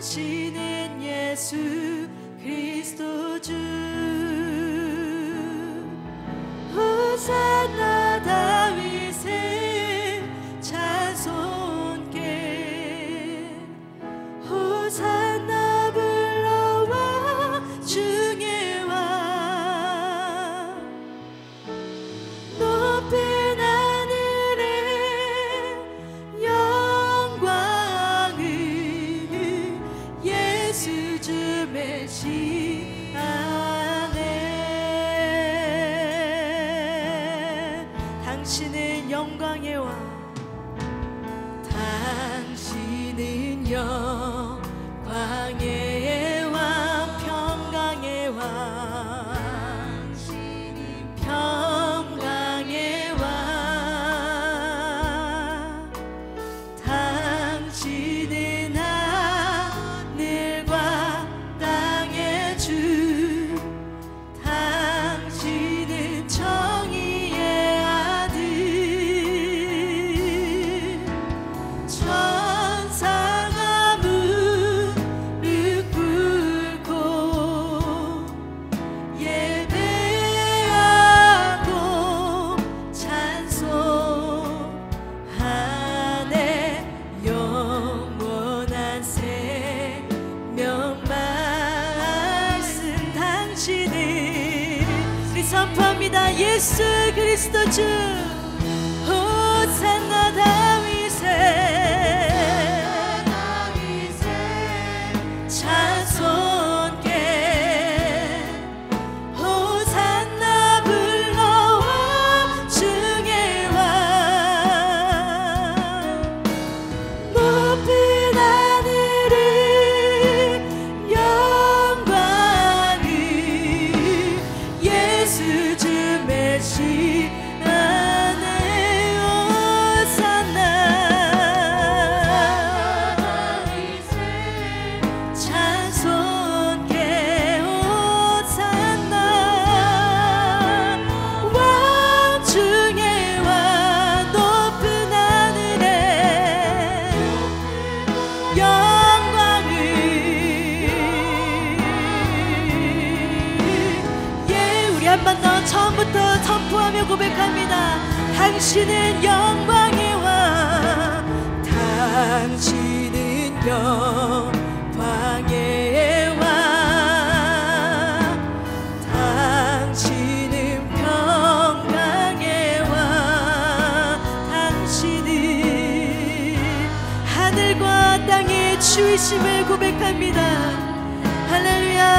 당신은 예수 그리스도 주. 호산나 다윗의 찬송께 호산나 불러와 중의 왕. 높은 하늘에 영광을 예수 주 메시아네. 당신은 영광의 왕, 당신은 영광의 왕, 평강의 왕, 평강의 왕. 당신은 하늘과 땅의 주, 당신은 정의의 아들. 천사가 무릎 꿇고 예배하고 찬송하네. 영원한 생명 말씀. 당신은 우리 선포합니다. 예수 그리스도 주. 호산나 다윗의 찬송께 호산나 불러와 중의 왕. 높은 하늘에 영광을 예수 주 메시아네. 호산나 찬송께 호산나 왕 중의 왕. 높은 하늘에 영광을 우리 한 번 더 처음부터 선포하며 고백합니다. 당신은 영광의 왕, 당신은 영광의 왕, 당신은 평강의 왕. 당신은 하늘과 땅의 주이심을 고백합니다. 할렐루야.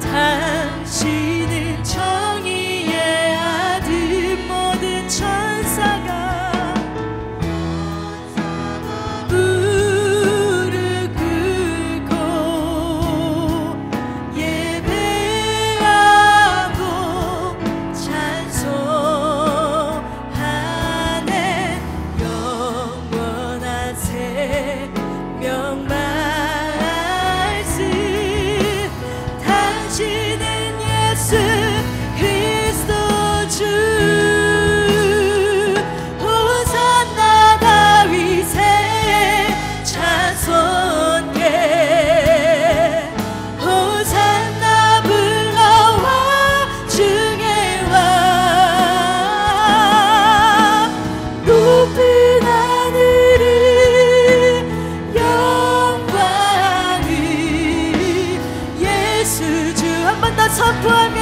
당신은 정의의 아들. 모든 천사가 무릎 꿇고 예배하고 찬송하네. 영원한 생명 말씀. 당신은 예수 그리스도 주. 호산나 다윗의 찬송께 호산나 불러와 중의 왕. 높은 하늘에 영광을 예수 주. 한 번 더 선포하며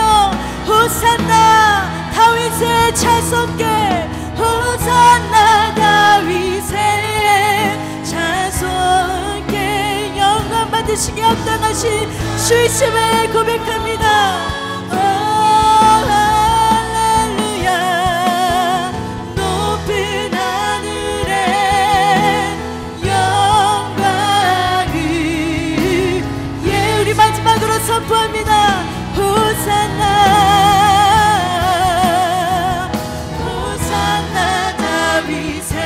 호산나 다윗의 찬송께 호산나 다윗의 찬송께. 영광 받으시기 합당하신 주이심을 고백합니다. 오, 할렐루야. 높은 하늘에 영광을 우리 마지막으로 선포합니다. 호산나 호산나 다윗의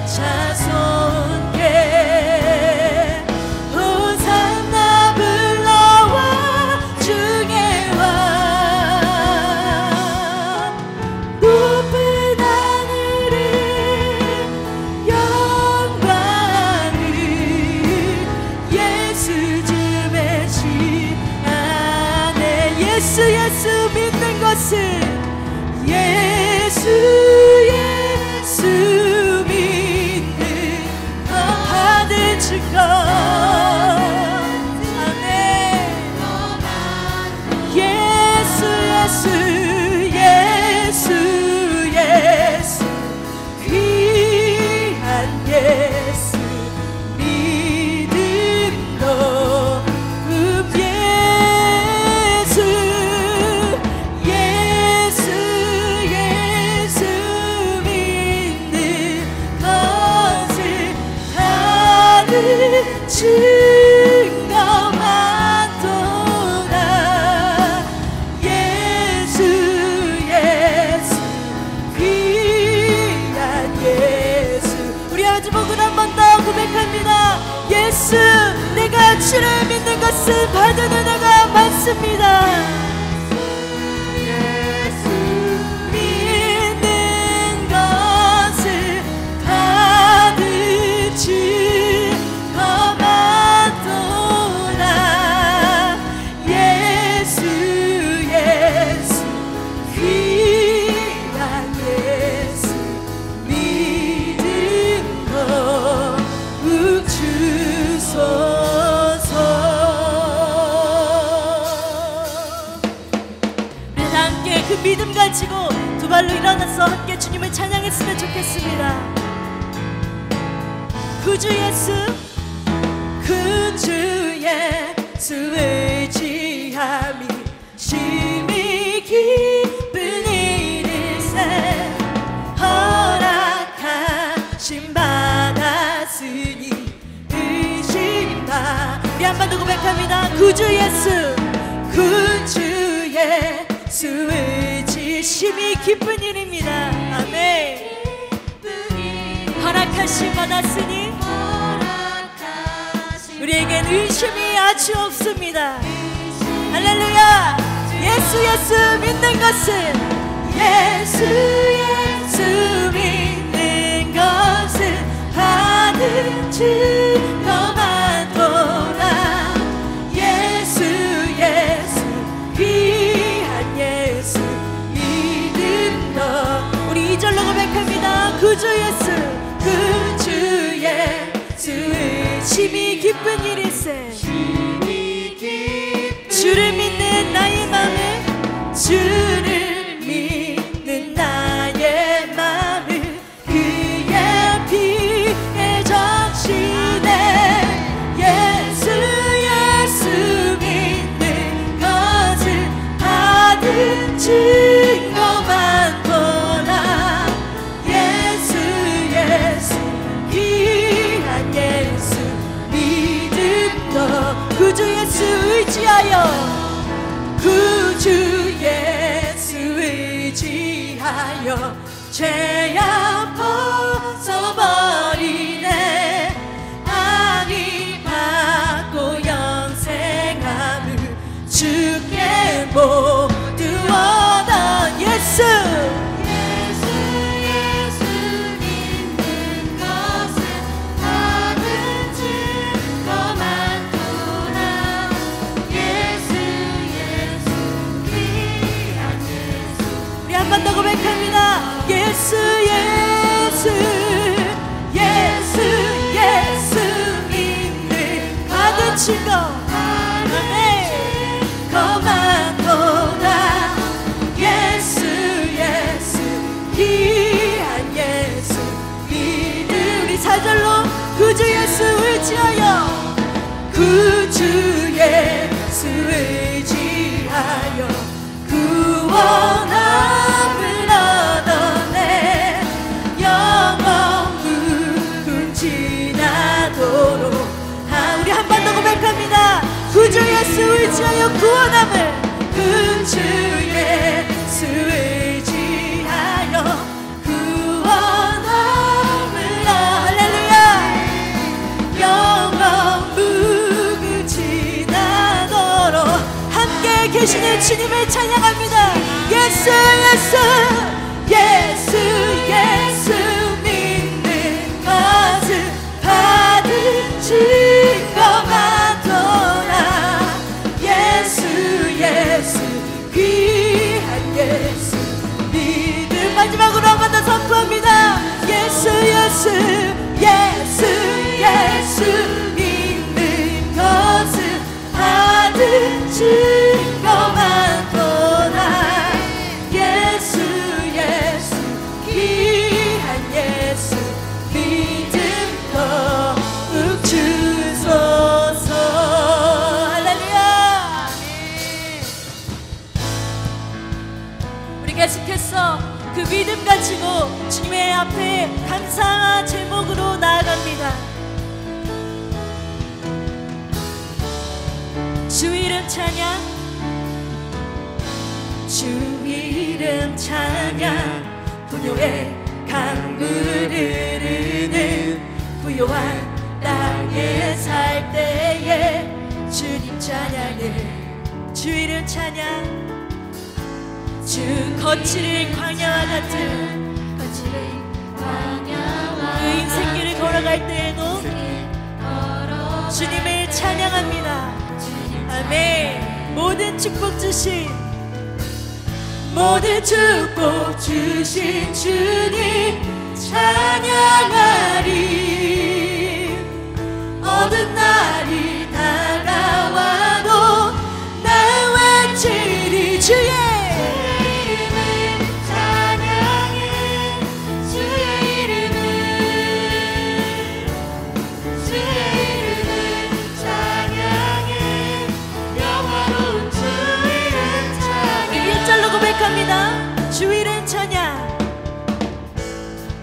찬송께 호산나 불러와 중의 예수 믿는 것은 예수 믿는 것 받을 증거. 아멘. 예수 귀한 예수 믿음 높은 예수 믿는 것을 다른 증거만도다. 예수 귀한 예수. 우리 아버지 복을 한 번 더 고백합니다. 예수, 내가 주를 믿는 것은 받은 은혜가 많습니다. 예수 믿는 것을 받은 증거만도다. 예수 귀한 예수 믿음 더욱 주소서. 우리 함께 그 믿음 가지고 두 발로 일어나서 함께 주님을 찬양했으면 좋겠습니다. 구주 예수 의지함이 심히 기쁜 일일세. 허락하심 받았으니 의심하. 우리 한 번 더 고백합니다. 구주 예수 의지 심히 기쁜 일입니다. 아멘. 허락하심 받았으니 우리에겐 의심이 아주 없습니다. 할렐루야. 예수 믿는 것은 예수 믿는 것은 받은 증거만도다. 예수 귀한 예수 믿음 더. 우리 2절로 고백합니다. 구주 예수 심히 기쁜 일일세. 주를 믿는 나의 맘을 그의 피에 적시네. 예수 믿는 것을 받은 증거만도다. 예수 귀한 예수 믿음 더. 구주 예수 의지하여 죄악 벗어버리네. 악이 받고 영생함을 주께 모두 얻어. 예수 믿는 것은 받은 증거만도다. 예수 귀한 예수. 우리 한 번 더 고백합니다. 예수 믿는 받은 증거. 아멘. 거만도다. 예수 귀한 예수 믿음. 우리 4절로 구주 예수 의지하여 구원함을 얻어내. 영원 무궁지나도록. 우리 한 번 더 고백합니다. 구주 예수 의지하여 구원함을. 구주 예수 의지하여 구원함을. 할렐루야. 영원 무궁지나도록 함께 계시는 주님을 찬양합니다. 예수 믿는 것은 받은 증거만도다. 예수 귀한 앞에 감사 제목으로 나아갑니다. 주 이름 찬양, 주 이름 찬양, 부요의 강물을 흐르는 부요한 땅에 살 때에 주님 찬양을. 주 이름 찬양, 주 거칠은 광야와 같은 그 인생길을 걸어갈 때에도 주님을 찬양합니다. 아멘. 모든 축복 주신 주님 찬양하리. 어두운 날이 다가와도 나 외치리. 주의 주 이름 찬양,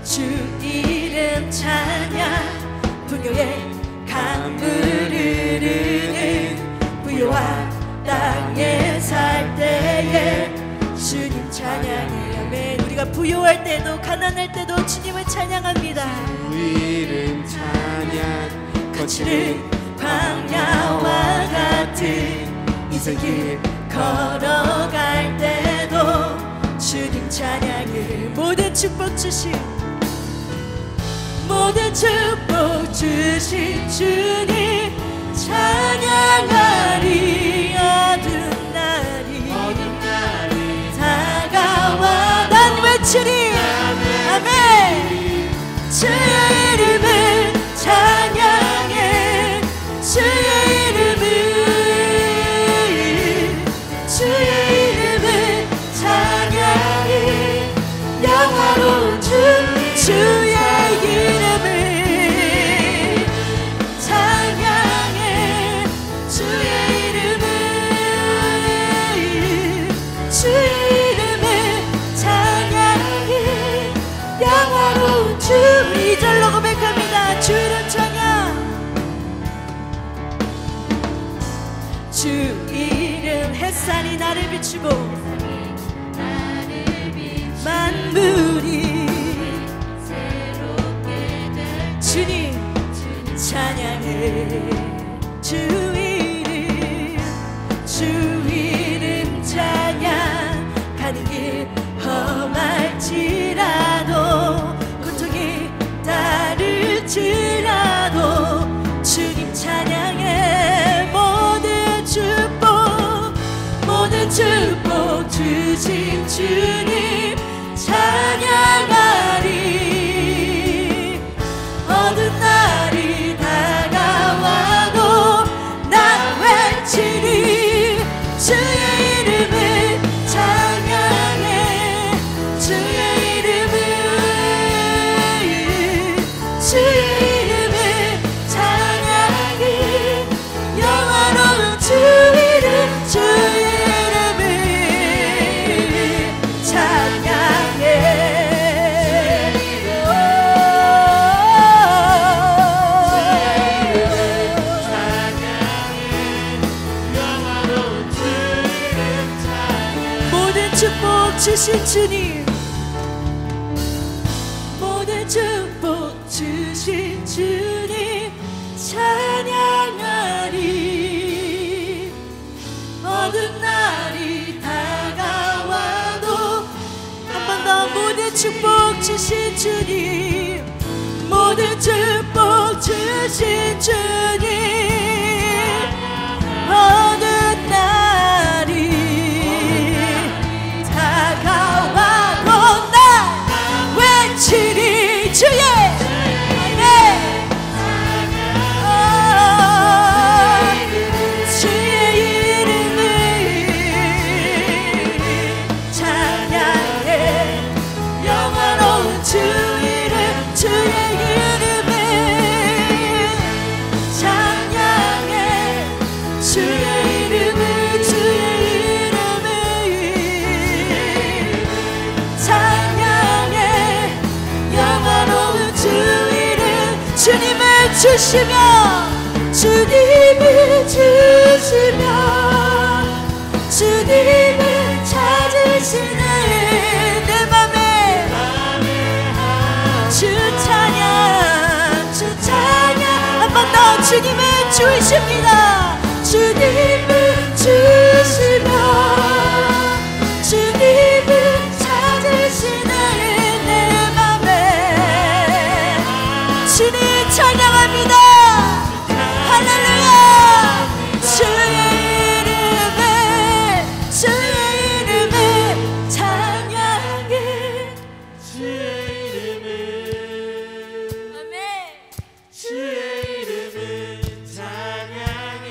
주 이름 찬양, 부요의 강물을 흐르는 부요한 땅에 살 때에 주님 찬양해. 아멘. 우리가 부요할 때도 가난할 때도 주님을 찬양합니다. 주 이름 찬양, 거칠은 광야와 같은 인생길 걸어갈 때도 주님 찬양을. 모든 축복 주신 주님 찬양하리. 어두운 날이 다가와 난 외치리. 아멘. 주의 이름을 찬양해. 주의 이름을 영화로운 주의 이름을 찬양해. 주의 이름을 찬양해. 영화로운 주. 2절로 고백합니다. 주 이름 찬양, 주 이름. 햇살이 나를 비추고 만물이 새롭게 주님 찬양해. 주 이름 찬양. 가는 길 험할지라도 고통이 따를지라도 주님 찬양해. 모든 축복 주신 주님 찬양하리. 어두운 날이 다가와도 나 외치리. 주의 이름을 찬양해. 주의 이름을 찬양해. 영화로운 주 이름. 주의 이름을 찬양해. 모든 축복 주신 주님, 모든 축복 주신 주님 찬양하리. 어두운 날이 다가와도. 한 번 더. 모든 축복 주신 주님, 모든 축복 주신 주님. 어두운 날이 다가와도 나 외치리. 주의 주 이름, 주의 이름을 주시며 주님을 주시며 주님을 찾으시네 내 맘에 주 찬양 한 번 더 주님을 주십니다 주님을 주시며 주님을 찾으시네 내 맘에 주님 찬양합니다 할렐루야 주의 이름에 찬양해 주의 이름을 아멘 주의 이름을 찬양해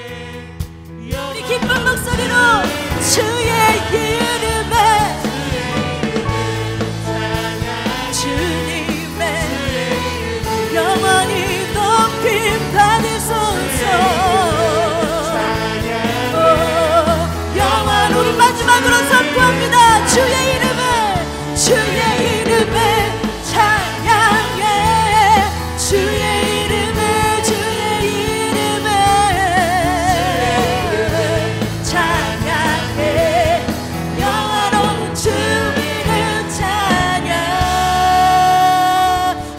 우리 기쁜 목소리로 주의 이름에 주님의 영원히 높임 받으소서 영원 우리 마지막으로 선포합니다 주의 이름에 찬양해 주의 이름에 찬양해 영원한 주 이름 찬양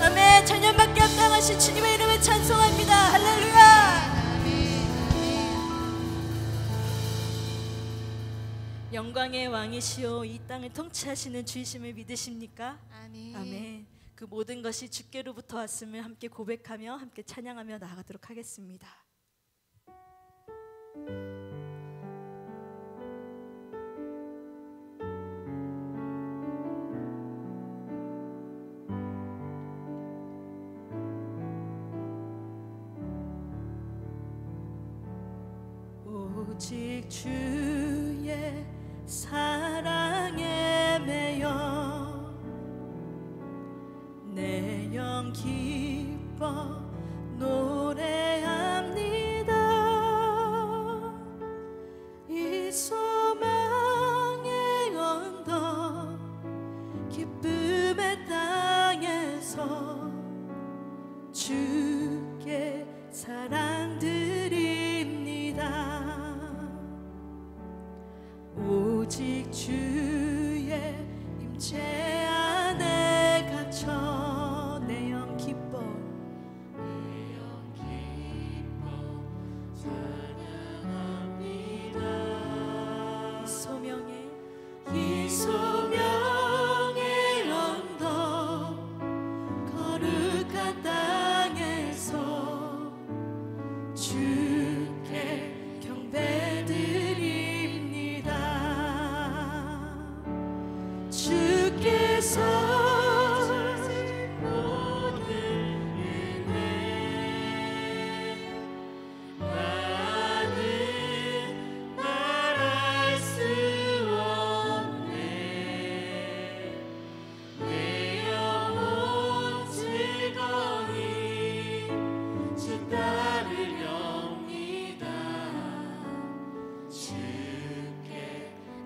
아멘 찬양받게 합당하신 주님의 이름을 찬송합니다 할렐루야 영광의 왕이시오 이 땅을 통치하시는 주이심을 믿으십니까? 아멘 그 모든 것이 주께로부터 왔음을 함께 고백하며 함께 찬양하며 나아가도록 하겠습니다 오직 주의 사랑에 매여 내 영 기뻐 노래합니다 이 소망의 언덕 기쁨의 땅에서 주께 사랑 드립니다 오직 주의 임재 안에 갇혀 내 영 기뻐 찬양합니다 이 소명의 언덕 거룩한 땅에서 주께 경배드립니다 주께서 모든 은혜 나는 말할 수 없네 내 영혼 즐거이 주 따르렵니다 주께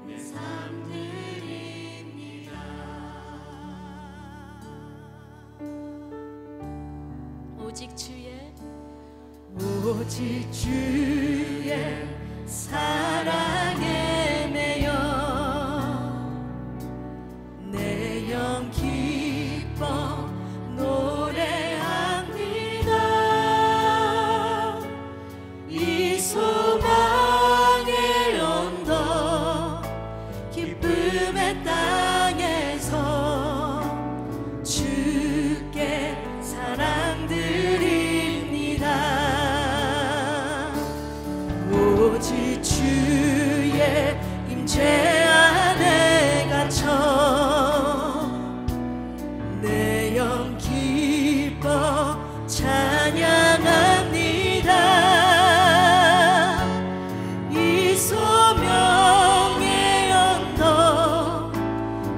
내 삶 드립니다 오직 주의 사랑에 매여 내 영 기뻐 노래합니다 이 소망의 언덕 기쁨의 땅에서 주께 사랑 드립니다 오직 주의 임재 안에 갇혀 내 영 기뻐 찬양합니다 이 소명의 언덕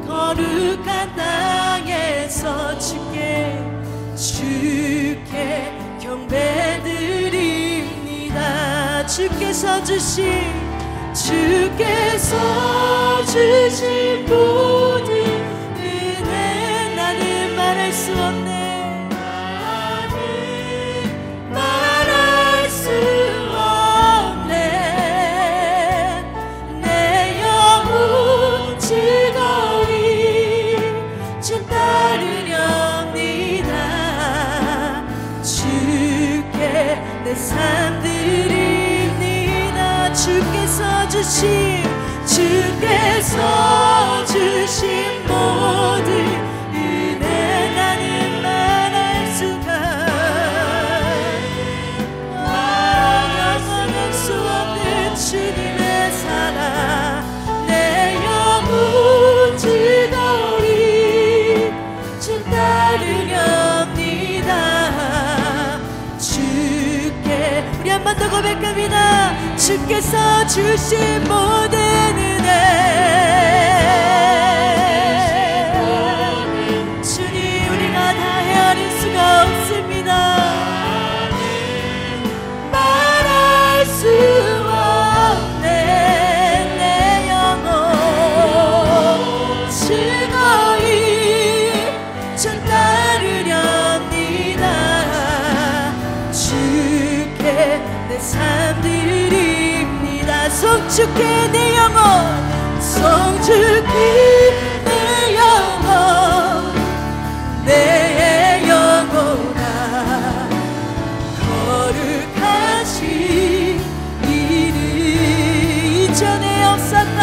거룩한 땅에서 주께 경배드립니다 주께서 주신 모든 은혜 나는 말할 수 없네 나는 내 삶 드립니다. 주께서 주신 모든 은혜 나는 말할 수가 영원할 수 없는 주님의 사랑 내 영혼 즐거이 주 따르렵니다. 주께 우리 한 번 더 고백합니다. 주께서 주신 모든 은혜 주님 우리가 다 헤아릴 수가 없습니다. 말할 수 없네. 내 영혼 즐거이 전 따르렵니다. 주께 내 삶 드립니다. 성축해 내 영혼 성축해 내 영혼 내 영혼아 거룩하신 이름 이전에 없었던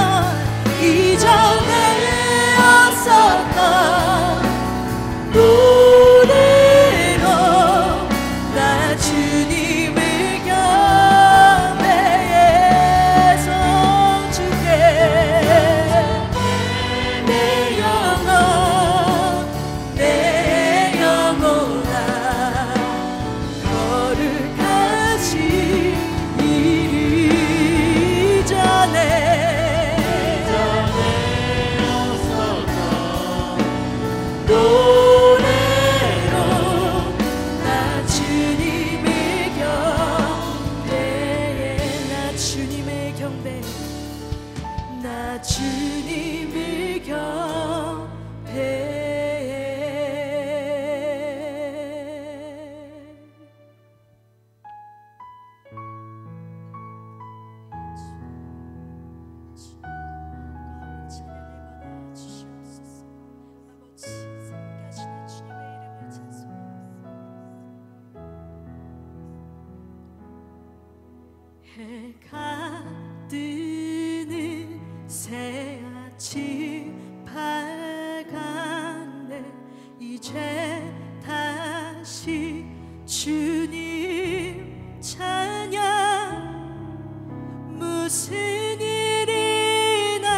노래로 나 주님을 경배해. 성축해 내 영혼 내 영혼아 거룩하신 이름 이전에 노래로 나 주님을 경배해. 나 주님을 경배해. 나 주님을 경배해. 해가 뜨는 새 아침 밝았네. 이제 다시 주님 찬양. 무슨 일이나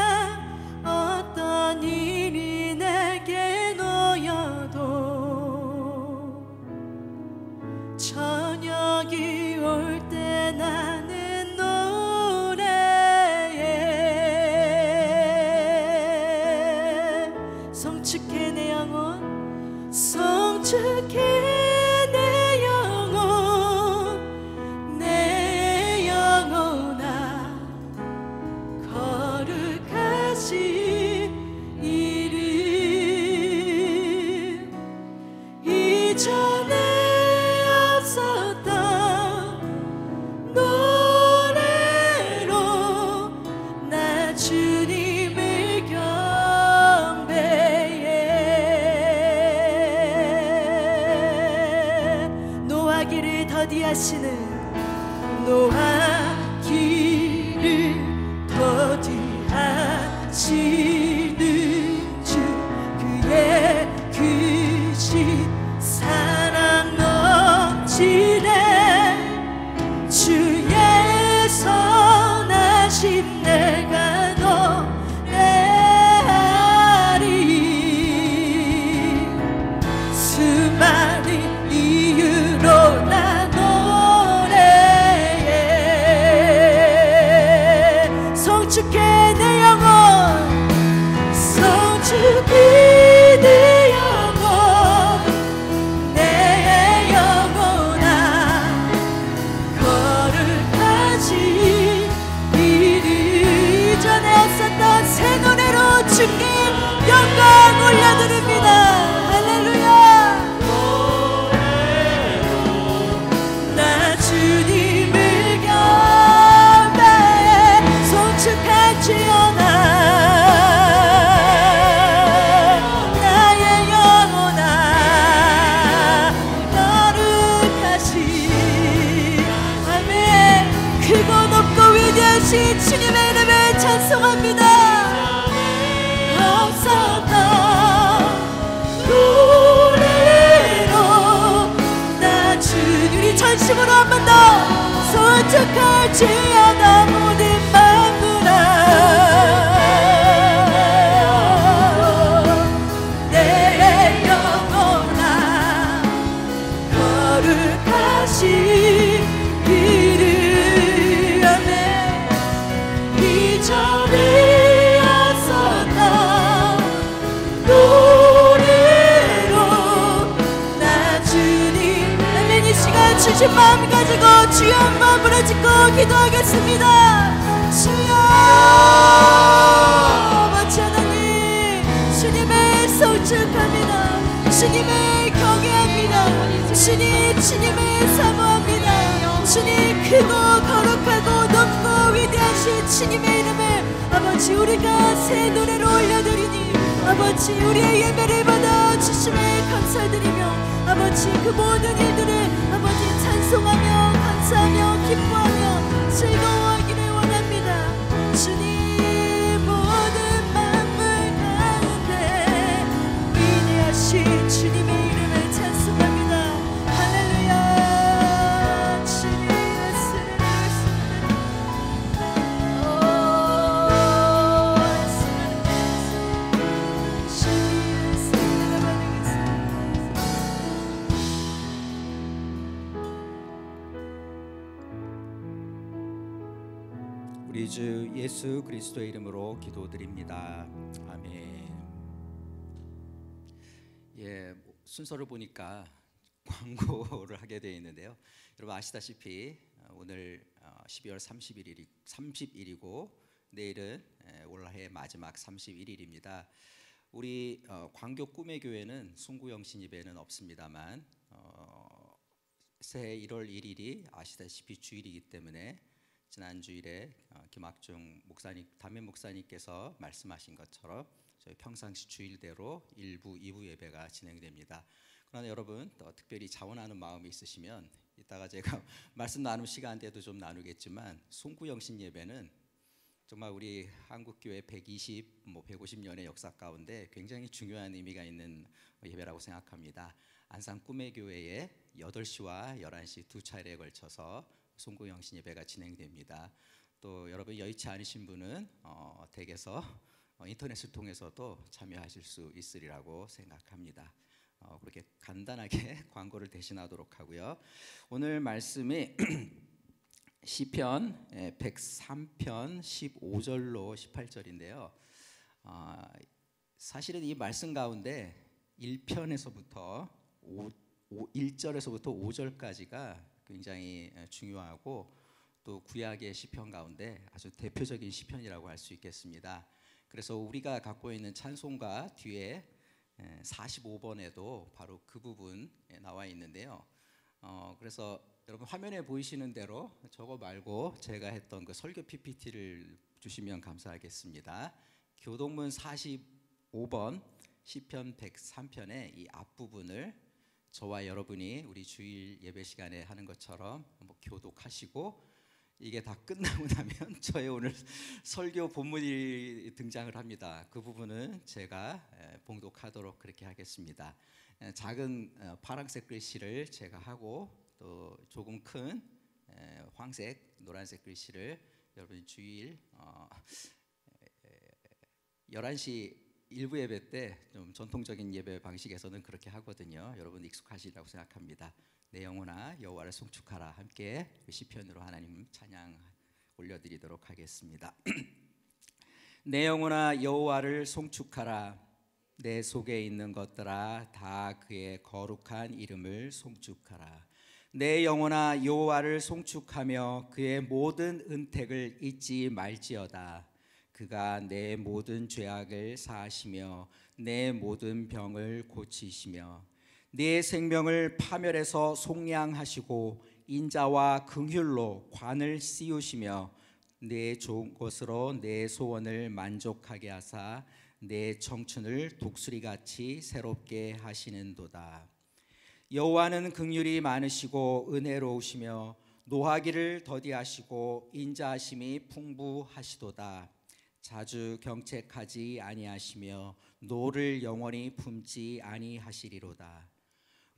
어떤 일이 내게 놓여도 저녁이 올 때 나는 성축해 내 영혼 성축해 내 영혼 내 영혼아 거룩하신 이름 이전에 없었던 노래로 나 주님을 경배해. 노하기를 더디하시는 주 그의 크신 사랑 넘치네. 주의 선하심 내가 노래하리. 수많은 이유로 나 노래해. 성축해 내 영혼 위대하신 주님의 이름을 찬송합니다. 앞섰던 노래로 나 주님이 전심으로 한 번 더 솔직할지어다 모든 만물아 내 영혼아 거룩하신 이름 아멘. 이전에 앞섰던 노래로 나 주님 아멘. 이 시간 주신 마음 가지고 주여 한번 부르짖고 기도하겠습니다. 주여 아버지 하나님 주님을 송축합니다. 주님을 경외합니다. 주님을 사모합니다. 주님 크고 거룩하고 높고 위대하신 주님의 이름을 아버지 우리가 새 노래로 올려드리니 아버지 우리의 예배를 받아 주심에 감사드리며 아버지 그 모든 일들을 아버지 찬송하며 감사하며 기뻐하며 즐거워하기를 원합니다. 주님 모든 만물 가운데 위대하신 주님의 이름을 찬송합니다. 할렐루야. 주님 우리 주 예수 그리스도의 이름으로 기도드립니다. 아멘. 예, 순서를 보니까 광고를 하게 되어 있는데요. 여러분 아시다시피 오늘 12월 30일이고 내일은 올해 마지막 31일입니다. 우리 광교 꿈의 교회는 송구영신 예배는 없습니다만 새해 1월 1일이 아시다시피 주일이기 때문에 지난 주일에 김학중 목사님, 담임 목사님께서 말씀하신 것처럼 저희 평상시 주일대로 1부, 2부 예배가 진행됩니다. 그러나 여러분 또 특별히 자원하는 마음이 있으시면 이따가 제가 말씀 나눌 시간대도 좀 나누겠지만 송구영신 예배는 정말 우리 한국교회 120, 150년의 역사 가운데 굉장히 중요한 의미가 있는 예배라고 생각합니다. 안산 꿈의 교회에 8시와 11시 두 차례에 걸쳐서 송구영신 예배가 진행됩니다. 또 여러분 여의치 않으신 분은 댁에서 인터넷을 통해서도 참여하실 수 있으리라고 생각합니다. 그렇게 간단하게 광고를 대신하도록 하고요. 오늘 말씀이 시편 103편 15절로 18절인데요. 사실은 이 말씀 가운데 1편에서부터 1절에서부터 5절까지가 굉장히 중요하고 또 구약의 시편 가운데 아주 대표적인 시편이라고 할 수 있겠습니다. 그래서 우리가 갖고 있는 찬송가 뒤에 45번에도 바로 그 부분 나와 있는데요. 그래서 여러분 화면에 보이시는 대로 저거 말고 제가 했던 그 설교 PPT를 주시면 감사하겠습니다. 교동문 45번 시편 103편의 이 앞부분을 저와 여러분이 우리 주일 예배 시간에 하는 것처럼 한번 교독하시고 이게 다 끝나고 나면 저의 오늘 설교 본문이 등장을 합니다. 그 부분은 제가 봉독하도록 그렇게 하겠습니다. 작은 파란색 글씨를 제가 하고 또 조금 큰 황색, 노란색 글씨를 여러분이 주일 11시 일부 예배 때 좀 전통적인 예배 방식에서는 그렇게 하거든요. 여러분 익숙하시리라고 생각합니다. 내 영혼아 여호와를 송축하라. 함께 시편으로 하나님 찬양 올려드리도록 하겠습니다. 내 영혼아 여호와를 송축하라. 내 속에 있는 것들아 다 그의 거룩한 이름을 송축하라. 내 영혼아 여호와를 송축하며 그의 모든 은택을 잊지 말지어다. 그가 내 모든 죄악을 사하시며 내 모든 병을 고치시며 네 생명을 파멸해서 속량하시고 인자와 긍휼로 관을 씌우시며 내 좋은 것으로 내 소원을 만족하게 하사 내 청춘을 독수리같이 새롭게 하시는도다. 여호와는 긍휼이 많으시고 은혜로우시며 노하기를 더디하시고 인자하심이 풍부하시도다. 자주 경책하지 아니하시며 노를 영원히 품지 아니하시리로다.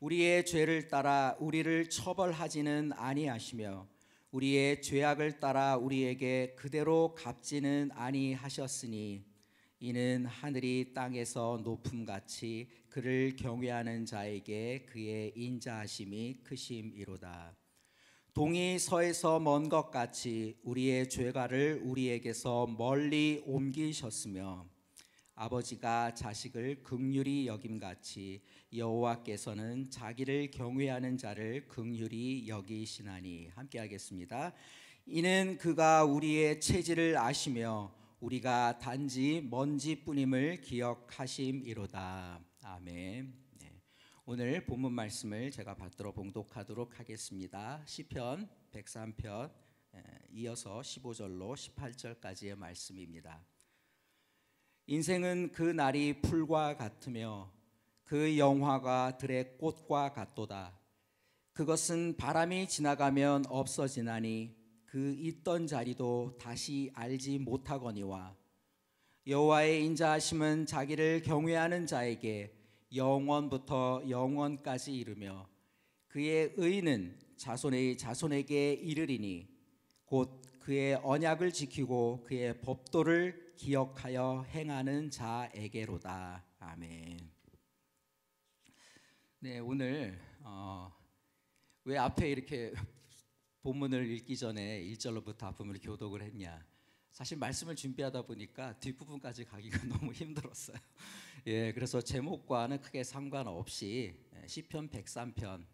우리의 죄를 따라 우리를 처벌하지는 아니하시며 우리의 죄악을 따라 우리에게 그대로 갚지는 아니하셨으니 이는 하늘이 땅에서 높음같이 그를 경외하는 자에게 그의 인자하심이 크심이로다. 동이 서에서 먼 것 같이 우리의 죄가를 우리에게서 멀리 옮기셨으며 아버지가 자식을 긍휼히 여김같이 여호와께서는 자기를 경외하는 자를 긍휼히 여기시나니. 함께 하겠습니다. 이는 그가 우리의 체질을 아시며 우리가 단지 먼지뿐임을 기억하심이로다. 아멘. 네. 오늘 본문 말씀을 제가 받들어 봉독하도록 하겠습니다. 시편 103편 이어서 15절로 18절까지의 말씀입니다. 인생은 그 날이 풀과 같으며 그 영화가 들의 꽃과 같도다. 그것은 바람이 지나가면 없어지나니 그 있던 자리도 다시 알지 못하거니와 여호와의 인자하심은 자기를 경외하는 자에게 영원부터 영원까지 이르며 그의 의는 자손의 자손에게 이르리니 곧 그의 언약을 지키고 그의 법도를 기억하여 행하는 자에게로다. 아멘. 네, 오늘 왜 앞에 이렇게 본문을 읽기 전에 1절로부터 앞부분을 교독을 했냐? 사실 말씀을 준비하다 보니까 뒷부분까지 가기가 너무 힘들었어요. 예, 그래서 제목과는 크게 상관없이 시편 103편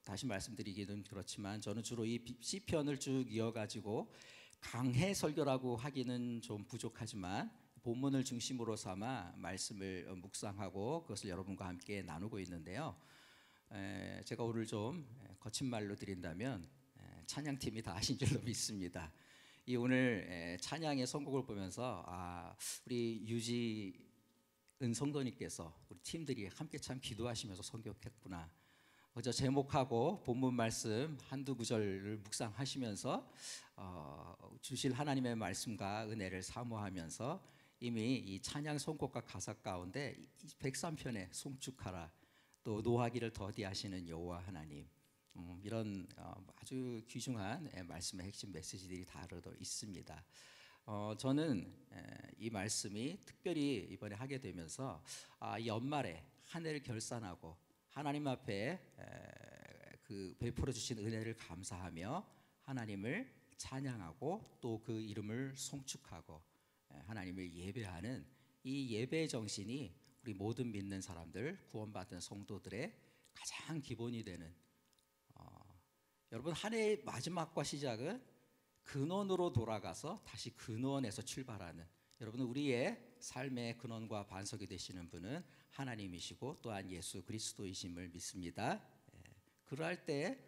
다시 말씀드리기는 그렇지만 저는 주로 이 시편을 쭉 이어가지고 강해 설교라고 하기는 좀 부족하지만 본문을 중심으로 삼아 말씀을 묵상하고 그것을 여러분과 함께 나누고 있는데요. 제가 오늘 좀 거친 말로 드린다면 찬양팀이 다 하신 줄로 믿습니다. 이 오늘 찬양의 선곡을 보면서 우리 유지은 성도님께서 우리 팀들이 함께 참 기도하시면서 선곡했구나. 먼저 제목하고 본문 말씀 한두 구절을 묵상하시면서 주실 하나님의 말씀과 은혜를 사모하면서 이미 이 찬양 선곡과 가사 가운데 103편에 송축하라, 또 노하기를 더디하시는 여호와 하나님, 이런 아주 귀중한 말씀의 핵심 메시지들이 다루어 있습니다. 저는 이 말씀이 특별히 이번에 하게 되면서 연말에 한 해를 결산하고 하나님 앞에 그 베풀어 주신 은혜를 감사하며 하나님을 찬양하고 또 그 이름을 송축하고 하나님을 예배하는 이 예배 정신이 우리 모든 믿는 사람들, 구원받은 성도들의 가장 기본이 되는, 여러분 한 해의 마지막과 시작은 근원으로 돌아가서 다시 근원에서 출발하는, 여러분 우리의 삶의 근원과 반석이 되시는 분은 하나님이시고 또한 예수 그리스도이심을 믿습니다. 그럴 때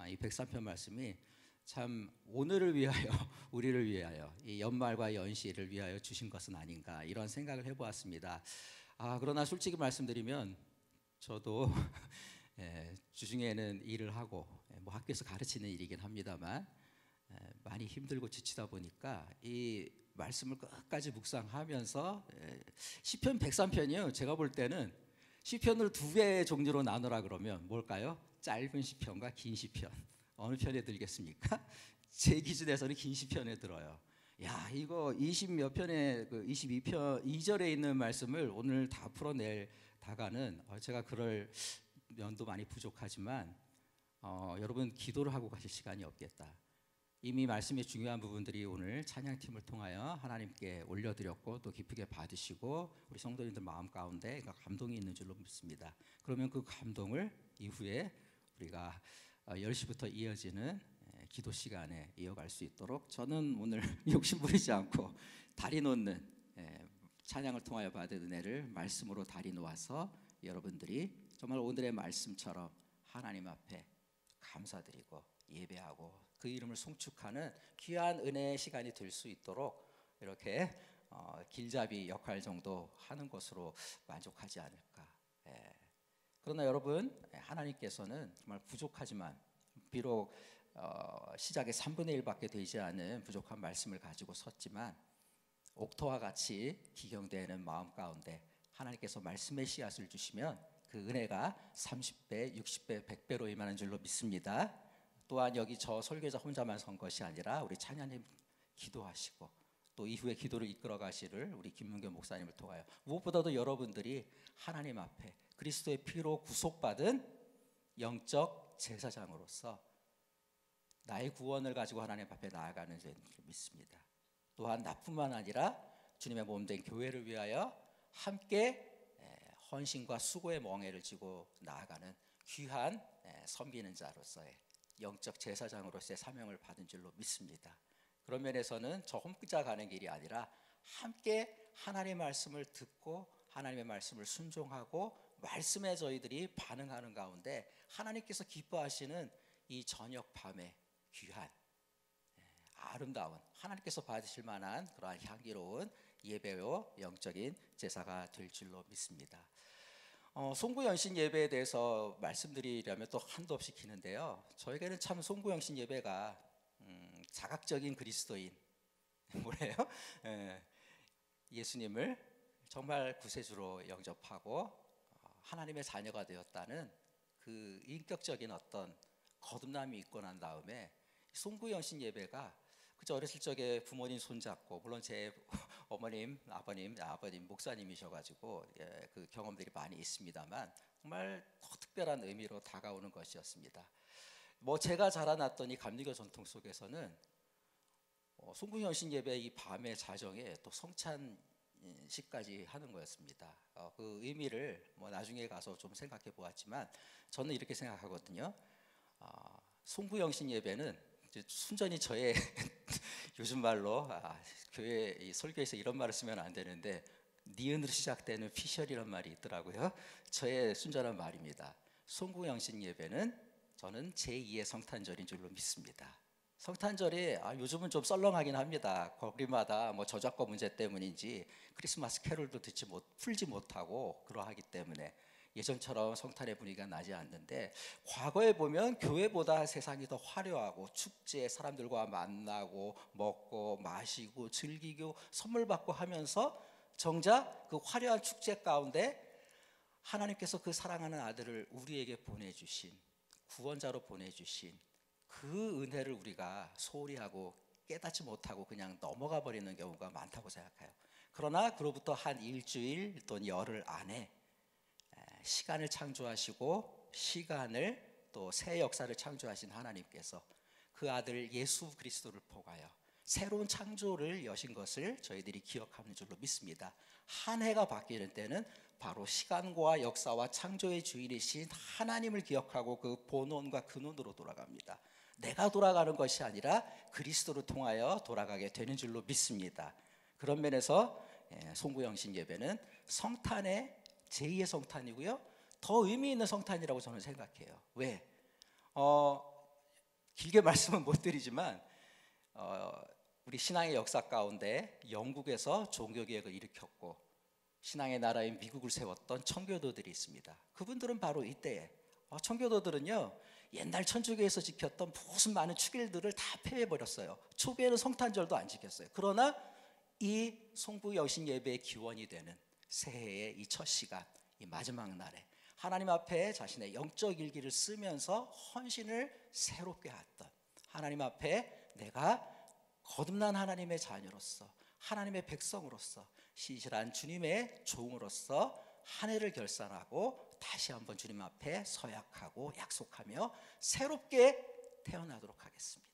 이 103편 말씀이 참 오늘을 위하여 우리를 위하여 이 연말과 연시를 위하여 주신 것은 아닌가, 이런 생각을 해보았습니다. 그러나 솔직히 말씀드리면 저도 주중에는 일을 하고 학교에서 가르치는 일이긴 합니다만 많이 힘들고 지치다 보니까 이 말씀을 끝까지 묵상하면서 시편 103편이요, 제가 볼 때는 시편을 두 개의 종류로 나누라 그러면 뭘까요? 짧은 시편과 긴 시편. 어느 편에 들겠습니까? 제 기준에서는 긴 시편에 들어요. 야, 이거 20몇 편의 22편 2절에 있는 말씀을 오늘 다 풀어낼 다가는 제가 그럴 면도 많이 부족하지만 여러분 기도를 하고 가실 시간이 없겠다. 이미 말씀의 중요한 부분들이 오늘 찬양팀을 통하여 하나님께 올려드렸고 또 기쁘게 받으시고 우리 성도님들 마음 가운데 감동이 있는 줄로 믿습니다. 그러면 그 감동을 이후에 우리가 10시부터 이어지는 기도 시간에 이어갈 수 있도록 저는 오늘 욕심 부리지 않고 다리 놓는 찬양을 통하여 받은 은혜를 말씀으로 다리 놓아서 여러분들이 정말 오늘의 말씀처럼 하나님 앞에 감사드리고 예배하고 그 이름을 송축하는 귀한 은혜의 시간이 될 수 있도록 이렇게 길잡이 역할 정도 하는 것으로 만족하지 않을까. 그러나 여러분, 하나님께서는 정말 부족하지만 비록 시작의 3분의 1밖에 되지 않은 부족한 말씀을 가지고 섰지만 옥토와 같이 기경되는 마음 가운데 하나님께서 말씀의 씨앗을 주시면 그 은혜가 30배, 60배, 100배로 임하는 줄로 믿습니다. 또한 여기 저 설교자 혼자만 선 것이 아니라 우리 찬양님 기도하시고 또 이후에 기도를 이끌어 가시를 우리 김문교 목사님을 통하여 무엇보다도 여러분들이 하나님 앞에 그리스도의 피로 구속받은 영적 제사장으로서 나의 구원을 가지고 하나님 앞에 나아가는 줄 믿습니다. 또한 나뿐만 아니라 주님의 몸된 교회를 위하여 함께 헌신과 수고의 멍에를 지고 나아가는 귀한 섬기는 자로서의 영적 제사장으로서의 사명을 받은 줄로 믿습니다. 그런 면에서는 저 혼자 가는 길이 아니라 함께 하나님의 말씀을 듣고 하나님의 말씀을 순종하고 말씀에 저희들이 반응하는 가운데 하나님께서 기뻐하시는 이 저녁 밤의 귀한 아름다운 하나님께서 받으실 만한 그러한 향기로운 예배요 영적인 제사가 될 줄로 믿습니다. 송구영신 예배에 대해서 말씀드리려면 또 한도 없이 기는데요. 저에게는 참 송구영신 예배가 자각적인 그리스도인 뭐래요? 예수님을 정말 구세주로 영접하고 하나님의 자녀가 되었다는 그 인격적인 어떤 거듭남이 있고 난 다음에 송구영신 예배가 그저 어렸을 적에 부모님 손잡고 물론 제 어머님, 아버님 목사님이셔가지고 그 경험들이 많이 있습니다만 정말 더 특별한 의미로 다가오는 것이었습니다. 뭐 제가 자라났던 이 감리교 전통 속에서는 송구영신 예배 이 밤의 자정에 또 성찬식까지 하는 거였습니다. 그 의미를 뭐 나중에 가서 좀 생각해 보았지만 저는 이렇게 생각하거든요. 송구영신 예배는 순전히 저의 요즘 말로 교회 이 설교에서 이런 말을 쓰면 안 되는데 니은으로 시작되는 피셜이란 말이 있더라고요. 저의 순전한 말입니다. 송구영신 예배는 저는 제2의 성탄절인 줄로 믿습니다. 성탄절이 요즘은 좀 썰렁하긴 합니다. 거리마다 뭐 저작권 문제 때문인지 크리스마스 캐롤도 풀지 못하고 그러하기 때문에 예전처럼 성탄의 분위기가 나지 않는데 과거에 보면 교회보다 세상이 더 화려하고 축제 사람들과 만나고 먹고 마시고 즐기고 선물 받고 하면서 정작 그 화려한 축제 가운데 하나님께서 그 사랑하는 아들을 우리에게 보내주신 구원자로 보내주신 그 은혜를 우리가 소홀히 하고 깨닫지 못하고 그냥 넘어가 버리는 경우가 많다고 생각해요. 그러나 그로부터 한 일주일 또는 열흘 안에 시간을 창조하시고 시간을 또 새 역사를 창조하신 하나님께서 그 아들 예수 그리스도를 통하여 새로운 창조를 여신 것을 저희들이 기억하는 줄로 믿습니다. 한 해가 바뀌는 때는 바로 시간과 역사와 창조의 주인이신 하나님을 기억하고 그 본원과 근원으로 돌아갑니다. 내가 돌아가는 것이 아니라 그리스도를 통하여 돌아가게 되는 줄로 믿습니다. 그런 면에서 송구영신 예배는 성탄의 제2의 성탄이고요. 더 의미 있는 성탄이라고 저는 생각해요. 왜? 길게 말씀은 못 드리지만 우리 신앙의 역사 가운데 영국에서 종교개혁을 일으켰고 신앙의 나라인 미국을 세웠던 청교도들이 있습니다. 그분들은 바로 이때에 청교도들은요 옛날 천주교에서 지켰던 무슨 많은 축일들을 다 폐해버렸어요. 초기에는 성탄절도 안 지켰어요. 그러나 이 송구영신 예배의 기원이 되는 새해의 이 첫 시간, 이 마지막 날에 하나님 앞에 자신의 영적 일기를 쓰면서 헌신을 새롭게 했던 하나님 앞에 내가 거듭난 하나님의 자녀로서 하나님의 백성으로서 신실한 주님의 종으로서 한 해를 결산하고 다시 한번 주님 앞에 서약하고 약속하며 새롭게 태어나도록 하겠습니다.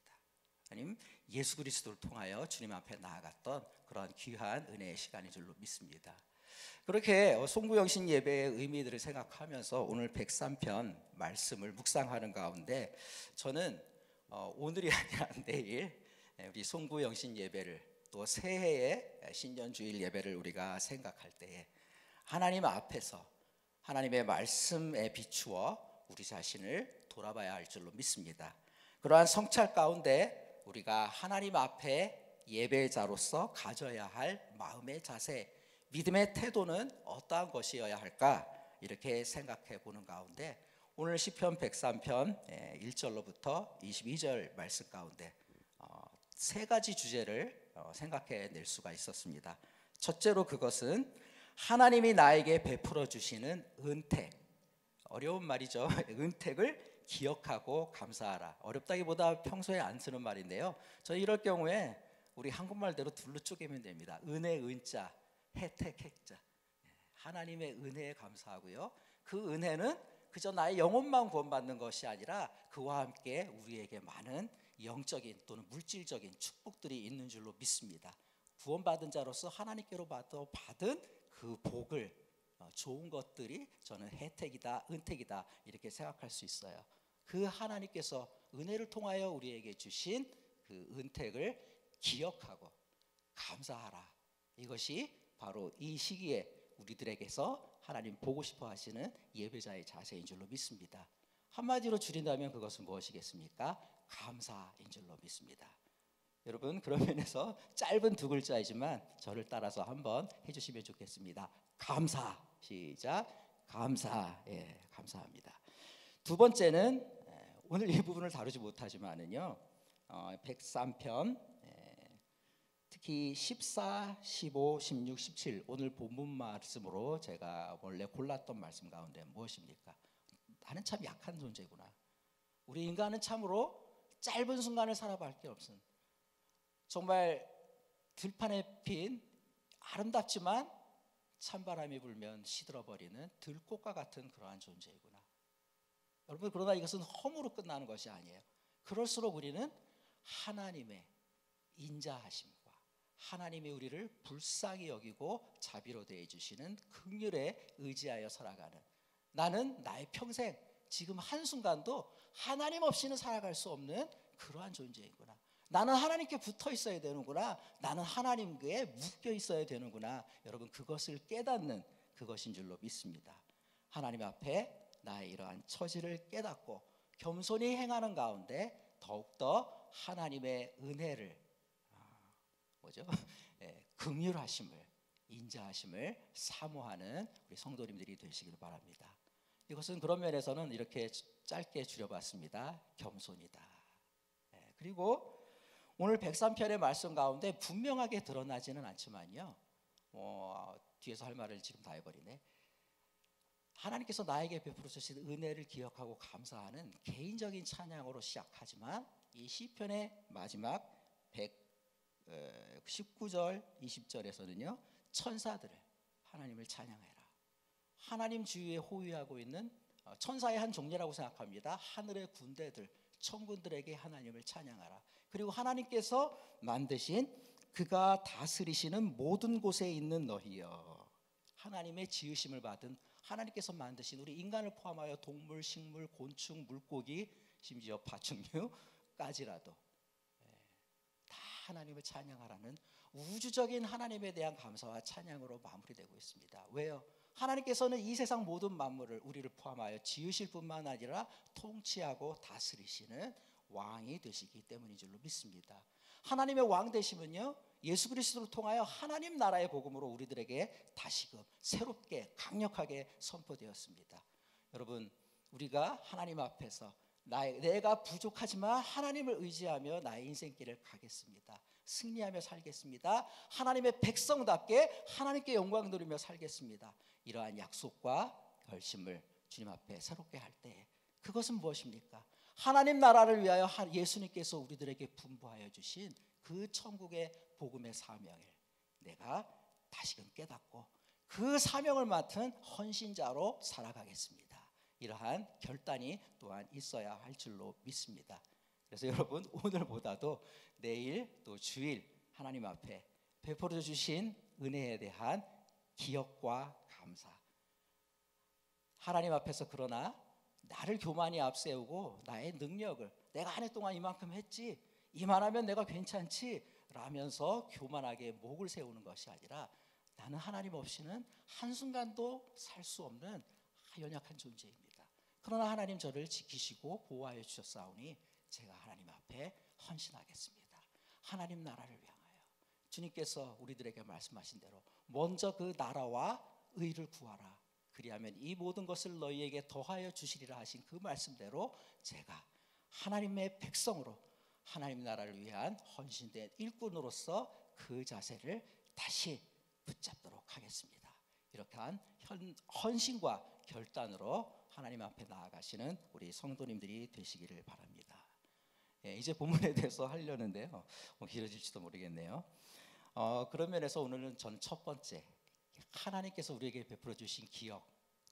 하나님 예수 그리스도를 통하여 주님 앞에 나아갔던 그런 귀한 은혜의 시간인 줄로 믿습니다. 그렇게 송구영신 예배의 의미들을 생각하면서 오늘 103편 말씀을 묵상하는 가운데 저는 오늘이 아니라 내일 우리 송구영신 예배를 또 새해의 신년주일 예배를 우리가 생각할 때에 하나님 앞에서 하나님의 말씀에 비추어 우리 자신을 돌아봐야 할 줄로 믿습니다. 그러한 성찰 가운데 우리가 하나님 앞에 예배자로서 가져야 할 마음의 자세, 믿음의 태도는 어떠한 것이어야 할까 이렇게 생각해 보는 가운데 오늘 시편 103편 1절로부터 22절 말씀 가운데 세 가지 주제를 생각해 낼 수가 있었습니다. 첫째로 그것은 하나님이 나에게 베풀어 주시는 은택, 어려운 말이죠. 은택을 기억하고 감사하라. 어렵다기보다 평소에 안 쓰는 말인데요. 저 이럴 경우에 우리 한국말대로 둘로 쪼개면 됩니다. 은혜, 은자, 혜택, 혜자. 하나님의 은혜에 감사하고요. 그 은혜는 그저 나의 영혼만 구원받는 것이 아니라 그와 함께 우리에게 많은 영적인 또는 물질적인 축복들이 있는 줄로 믿습니다. 구원받은 자로서 하나님께로 받은 그 복을, 좋은 것들이 저는 혜택이다, 은택이다 이렇게 생각할 수 있어요. 그 하나님께서 은혜를 통하여 우리에게 주신 그 은택을 기억하고 감사하라. 이것이 바로 이 시기에 우리들에게서 하나님 보고 싶어 하시는 예배자의 자세인 줄로 믿습니다. 한마디로 줄인다면 그것은 무엇이겠습니까? 감사인 줄로 믿습니다. 여러분, 그런 면에서 짧은 두 글자이지만 저를 따라서 한번 해주시면 좋겠습니다. 감사. 시작. 감사. 감사합니다. 두 번째는 오늘 이 부분을 다루지 못하지만은요, 103편 특히 14, 15, 16, 17 오늘 본문 말씀으로 제가 원래 골랐던 말씀 가운데 무엇입니까? 나는 참 약한 존재구나. 우리 인간은 참으로 짧은 순간을 살아갈 게 없음. 정말 들판에 핀 아름답지만 찬바람이 불면 시들어버리는 들꽃과 같은 그러한 존재이구나. 여러분, 그러나 이것은 허무로 끝나는 것이 아니에요. 그럴수록 우리는 하나님의 인자하심과 하나님이 우리를 불쌍히 여기고 자비로 대해 주시는 긍휼에 의지하여 살아가는, 나는 나의 평생 지금 한순간도 하나님 없이는 살아갈 수 없는 그러한 존재이구나. 나는 하나님께 붙어 있어야 되는구나. 나는 하나님께 묶여 있어야 되는구나. 여러분, 그것을 깨닫는 그것인 줄로 믿습니다. 하나님 앞에 나의 이러한 처지를 깨닫고 겸손히 행하는 가운데 더욱더 하나님의 은혜를 긍휼하심을, 인자하심을 사모하는 우리 성도님들이 되시길 바랍니다. 이것은 그런 면에서는 이렇게 짧게 줄여봤습니다. 겸손이다. 그리고 오늘 103편의 말씀 가운데 분명하게 드러나지는 않지만요, 뒤에서 할 말을 지금 다 해버리네. 하나님께서 나에게 베풀어 주신 은혜를 기억하고 감사하는 개인적인 찬양으로 시작하지만 이 시편의 마지막 19절 20절에서는요 천사들을 하나님을 찬양해라. 하나님 주위에 호위하고 있는 천사의 한 종류라고 생각합니다. 하늘의 군대들, 천군들에게 하나님을 찬양하라. 그리고 하나님께서 만드신 그가 다스리시는 모든 곳에 있는 너희여. 하나님의 지으심을 받은 하나님께서 만드신 우리 인간을 포함하여 동물, 식물, 곤충, 물고기, 심지어 파충류까지라도 다 하나님을 찬양하라는 우주적인 하나님에 대한 감사와 찬양으로 마무리되고 있습니다. 왜요? 하나님께서는 이 세상 모든 만물을 우리를 포함하여 지으실 뿐만 아니라 통치하고 다스리시는 왕이 되시기 때문인 줄로 믿습니다. 하나님의 왕 되심은요 예수 그리스도를 통하여 하나님 나라의 복음으로 우리들에게 다시금 새롭게 강력하게 선포되었습니다. 여러분, 우리가 하나님 앞에서 내가 부족하지만 하나님을 의지하며 나의 인생길을 가겠습니다. 승리하며 살겠습니다. 하나님의 백성답게 하나님께 영광 돌리며 살겠습니다. 이러한 약속과 결심을 주님 앞에 새롭게 할 때 그것은 무엇입니까? 하나님 나라를 위하여 예수님께서 우리들에게 분부하여 주신 그 천국의 복음의 사명을 내가 다시금 깨닫고 그 사명을 맡은 헌신자로 살아가겠습니다. 이러한 결단이 또한 있어야 할 줄로 믿습니다. 그래서 여러분, 오늘보다도 내일 또 주일 하나님 앞에 베풀어 주신 은혜에 대한 기억과 감사, 하나님 앞에서 그러나 나를 교만히 앞세우고 나의 능력을 내가 한 해 동안 이만큼 했지, 이만하면 내가 괜찮지 라면서 교만하게 목을 세우는 것이 아니라 나는 하나님 없이는 한순간도 살 수 없는 연약한 존재입니다. 그러나 하나님 저를 지키시고 보호하여 주셨사오니 제가 하나님 앞에 헌신하겠습니다. 하나님 나라를 위하여 주님께서 우리들에게 말씀하신 대로 먼저 그 나라와 의를 구하라. 그리하면 이 모든 것을 너희에게 더하여 주시리라 하신 그 말씀대로 제가 하나님의 백성으로 하나님 나라를 위한 헌신된 일꾼으로서 그 자세를 다시 붙잡도록 하겠습니다. 이렇게 한 헌신과 결단으로 하나님 앞에 나아가시는 우리 성도님들이 되시기를 바랍니다. 이제 본문에 대해서 하려는데요, 길어질지도 모르겠네요. 그런 면에서 오늘은 저는 첫 번째, 하나님께서 우리에게 베풀어 주신 기억,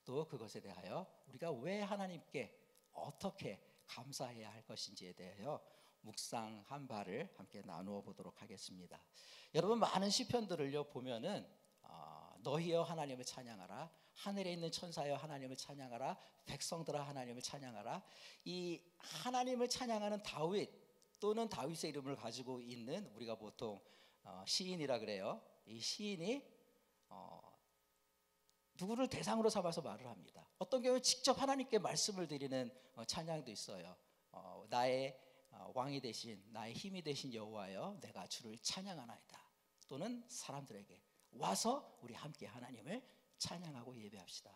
또 그것에 대하여 우리가 왜 하나님께 어떻게 감사해야 할 것인지에 대하여 묵상한 바를 함께 나누어 보도록 하겠습니다. 여러분, 많은 시편들을요 보면은 너희여 하나님을 찬양하라, 하늘에 있는 천사여 하나님을 찬양하라, 백성들아 하나님을 찬양하라. 이 하나님을 찬양하는 다윗 또는 다윗의 이름을 가지고 있는, 우리가 보통 시인이라 그래요. 이 시인이 누구를 대상으로 삼아서 말을 합니다. 어떤 경우에 직접 하나님께 말씀을 드리는 찬양도 있어요. 나의 왕이 되신, 나의 힘이 되신 여호와여 내가 주를 찬양하나이다. 또는 사람들에게 와서 우리 함께 하나님을 찬양하고 예배합시다.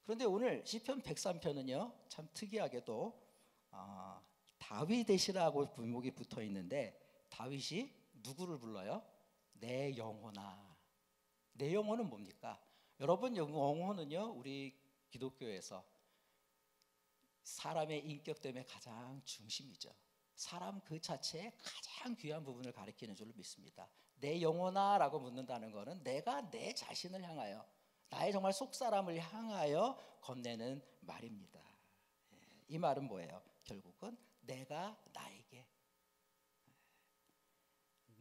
그런데 오늘 시편 103편은요 참 특이하게도 다윗이라고 분목이 붙어 있는데, 다윗이 누구를 불러요? 내 영혼아. 내 영혼은 뭡니까? 여러분, 영혼은요 우리 기독교에서 사람의 인격 때문에 가장 중심이죠. 사람 그 자체의 가장 귀한 부분을 가리키는 줄로 믿습니다. 내 영혼아 라고 묻는다는 것은 내가 내 자신을 향하여, 나의 정말 속사람을 향하여 건네는 말입니다. 이 말은 뭐예요? 결국은 내가 나에게,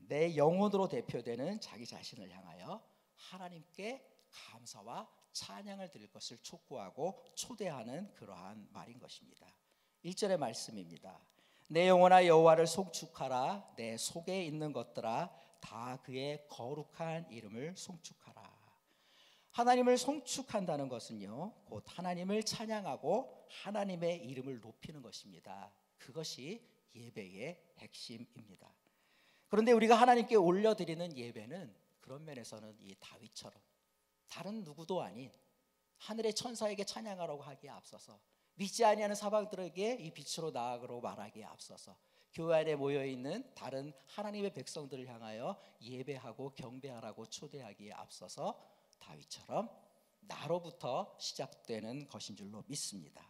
내 영혼으로 대표되는 자기 자신을 향하여 하나님께 감사와 찬양을 드릴 것을 촉구하고 초대하는 그러한 말인 것입니다. 1절의 말씀입니다. 내 영혼아 여호와를 송축하라, 내 속에 있는 것들아 다 그의 거룩한 이름을 송축하라. 하나님을 송축한다는 것은요 곧 하나님을 찬양하고 하나님의 이름을 높이는 것입니다. 그것이 예배의 핵심입니다. 그런데 우리가 하나님께 올려드리는 예배는 그런 면에서는 이 다윗처럼 다른 누구도 아닌 하늘의 천사에게 찬양하라고 하기에 앞서서, 믿지 아니하는 사방들에게 이 빛으로 나아가라고 말하기에 앞서서, 교회 안에 모여있는 다른 하나님의 백성들을 향하여 예배하고 경배하라고 초대하기에 앞서서 다윗처럼 나로부터 시작되는 것인 줄로 믿습니다.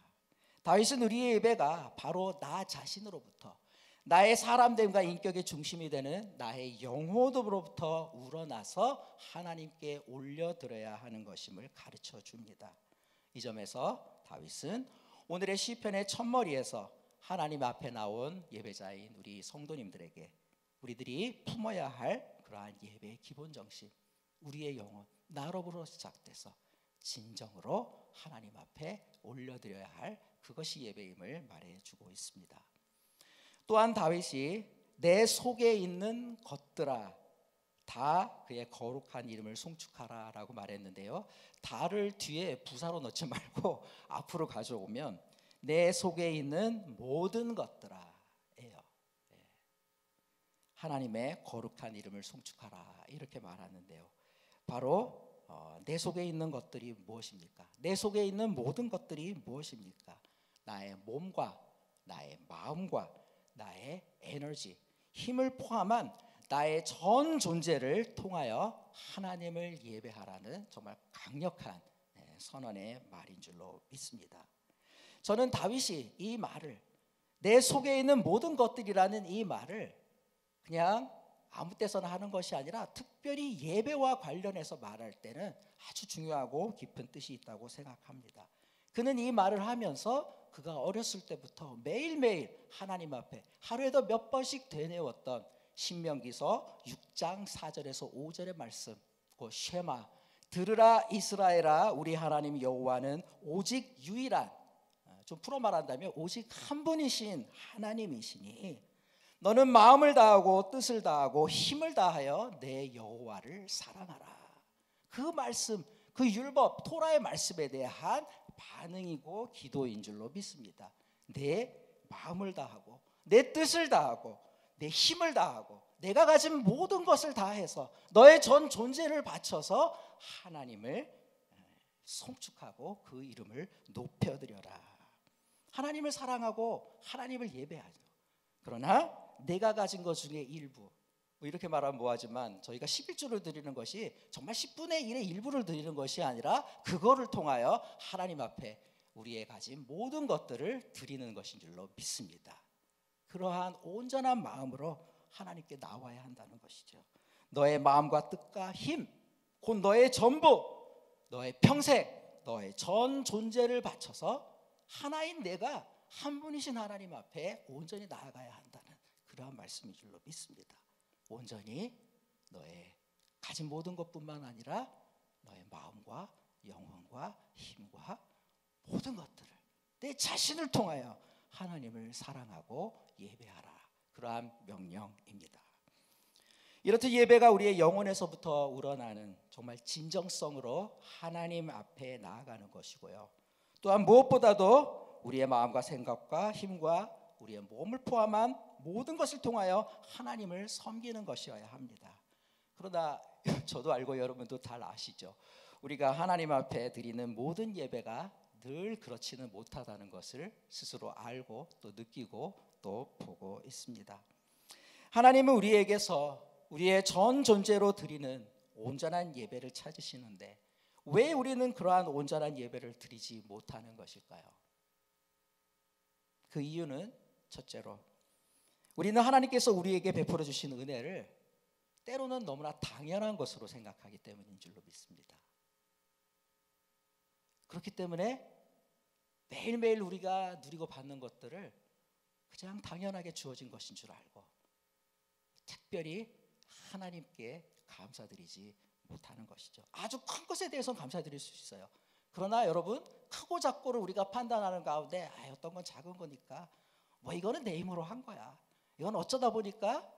다윗은 우리의 예배가 바로 나 자신으로부터, 나의 사람됨과 인격의 중심이 되는 나의 영혼으로부터 우러나서 하나님께 올려드려야 하는 것임을 가르쳐 줍니다. 이 점에서 다윗은 오늘의 시편의 첫머리에서 하나님 앞에 나온 예배자인 우리 성도님들에게 우리들이 품어야 할 그러한 예배의 기본 정신, 우리의 영혼, 나로부터 시작돼서 진정으로 하나님 앞에 올려드려야 할 그것이 예배임을 말해주고 있습니다. 또한 다윗이 내 속에 있는 것들아 다 그의 거룩한 이름을 송축하라 라고 말했는데요, 다를 뒤에 부사로 넣지 말고 앞으로 가져오면 내 속에 있는 모든 것들아 예요. 하나님의 거룩한 이름을 송축하라 이렇게 말하는데요, 바로 내 속에 있는 것들이 무엇입니까? 내 속에 있는 모든 것들이 무엇입니까? 나의 몸과 나의 마음과 나의 에너지, 힘을 포함한 나의 전 존재를 통하여 하나님을 예배하라는 정말 강력한 선언의 말인 줄로 믿습니다. 저는 다윗이 이 말을, 내 속에 있는 모든 것들이라는 이 말을 그냥 아무 때서나 하는 것이 아니라 특별히 예배와 관련해서 말할 때는 아주 중요하고 깊은 뜻이 있다고 생각합니다. 그는 이 말을 하면서 그가 어렸을 때부터 매일매일 하나님 앞에 하루에도 몇 번씩 되뇌었던 신명기서 6장 4절에서 5절의 말씀, 그 쉐마, 들으라 이스라엘아 우리 하나님 여호와는 오직 유일한, 좀 풀어 말한다면 오직 한 분이신 하나님이시니 너는 마음을 다하고 뜻을 다하고 힘을 다하여 내 여호와를 사랑하라. 그 말씀, 그 율법 토라의 말씀에 대한 반응이고 기도인 줄로 믿습니다. 내 마음을 다하고 내 뜻을 다하고 내 힘을 다하고 내가 가진 모든 것을 다해서 너의 전 존재를 바쳐서 하나님을 송축하고 그 이름을 높여드려라. 하나님을 사랑하고 하나님을 예배하죠. 그러나 내가 가진 것 중에 일부, 이렇게 말하면 뭐하지만 저희가 11조를 드리는 것이 정말 10분의 1의 일부를 드리는 것이 아니라 그거를 통하여 하나님 앞에 우리의 가진 모든 것들을 드리는 것인 줄로 믿습니다. 그러한 온전한 마음으로 하나님께 나와야 한다는 것이죠. 너의 마음과 뜻과 힘, 곧 너의 전부, 너의 평생, 너의 전 존재를 바쳐서 하나인 내가 한 분이신 하나님 앞에 온전히 나아가야 한다는 그러한 말씀인 줄로 믿습니다. 온전히 너의 가진 모든 것뿐만 아니라 너의 마음과 영혼과 힘과 모든 것들을 내 자신을 통하여 하나님을 사랑하고 예배하라. 그러한 명령입니다. 이렇듯 예배가 우리의 영혼에서부터 우러나는 정말 진정성으로 하나님 앞에 나아가는 것이고요. 또한 무엇보다도 우리의 마음과 생각과 힘과 우리의 몸을 포함한 모든 것을 통하여 하나님을 섬기는 것이어야 합니다. 그러나 저도 알고 여러분도 잘 아시죠. 우리가 하나님 앞에 드리는 모든 예배가 늘 그렇지는 못하다는 것을 스스로 알고 또 느끼고 또 보고 있습니다. 하나님은 우리에게서 우리의 전 존재로 드리는 온전한 예배를 찾으시는데 왜 우리는 그러한 온전한 예배를 드리지 못하는 것일까요? 그 이유는 첫째로 우리는 하나님께서 우리에게 베풀어 주신 은혜를 때로는 너무나 당연한 것으로 생각하기 때문인 줄로 믿습니다. 그렇기 때문에 매일매일 우리가 누리고 받는 것들을 그냥 당연하게 주어진 것인 줄 알고 특별히 하나님께 감사드리지 못하는 것이죠. 아주 큰 것에 대해서는 감사드릴 수 있어요. 그러나 여러분, 크고 작고를 우리가 판단하는 가운데 어떤 건 작은 거니까 뭐 이거는 내 힘으로 한 거야, 이건 어쩌다 보니까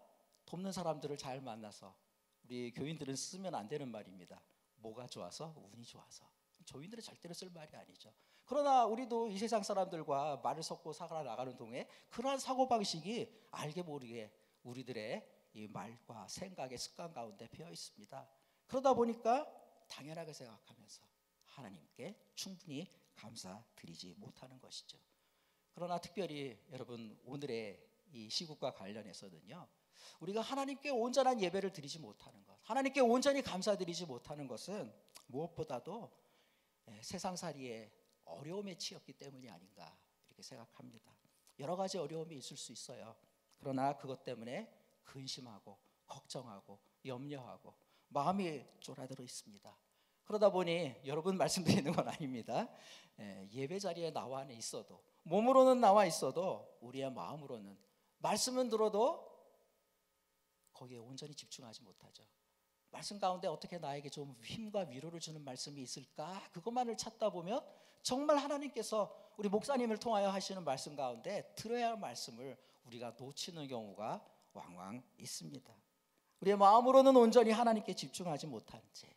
돕는 사람들을 잘 만나서, 우리 교인들은 쓰면 안 되는 말입니다. 뭐가 좋아서? 운이 좋아서. 교인들은 절대로 쓸 말이 아니죠. 그러나 우리도 이 세상 사람들과 말을 섞고 살아나가는 동에 그러한 사고방식이 알게 모르게 우리들의 이 말과 생각의 습관 가운데 배어 있습니다. 그러다 보니까 당연하게 생각하면서 하나님께 충분히 감사드리지 못하는 것이죠. 그러나 특별히 여러분, 오늘의 이 시국과 관련해서는요, 우리가 하나님께 온전한 예배를 드리지 못하는 것, 하나님께 온전히 감사드리지 못하는 것은 무엇보다도 세상살이의 어려움에 치였기 때문이 아닌가 이렇게 생각합니다. 여러 가지 어려움이 있을 수 있어요. 그러나 그것 때문에 근심하고 걱정하고 염려하고 마음이 쫄아들어 있습니다. 그러다 보니 여러분 말씀드리는 건 아닙니다. 예배 자리에 나와 있어도, 몸으로는 나와 있어도 우리의 마음으로는 말씀은 들어도 거기에 온전히 집중하지 못하죠. 말씀 가운데 어떻게 나에게 좀 힘과 위로를 주는 말씀이 있을까? 그것만을 찾다 보면 정말 하나님께서 우리 목사님을 통하여 하시는 말씀 가운데 들어야 할 말씀을 우리가 놓치는 경우가 왕왕 있습니다. 우리의 마음으로는 온전히 하나님께 집중하지 못한 채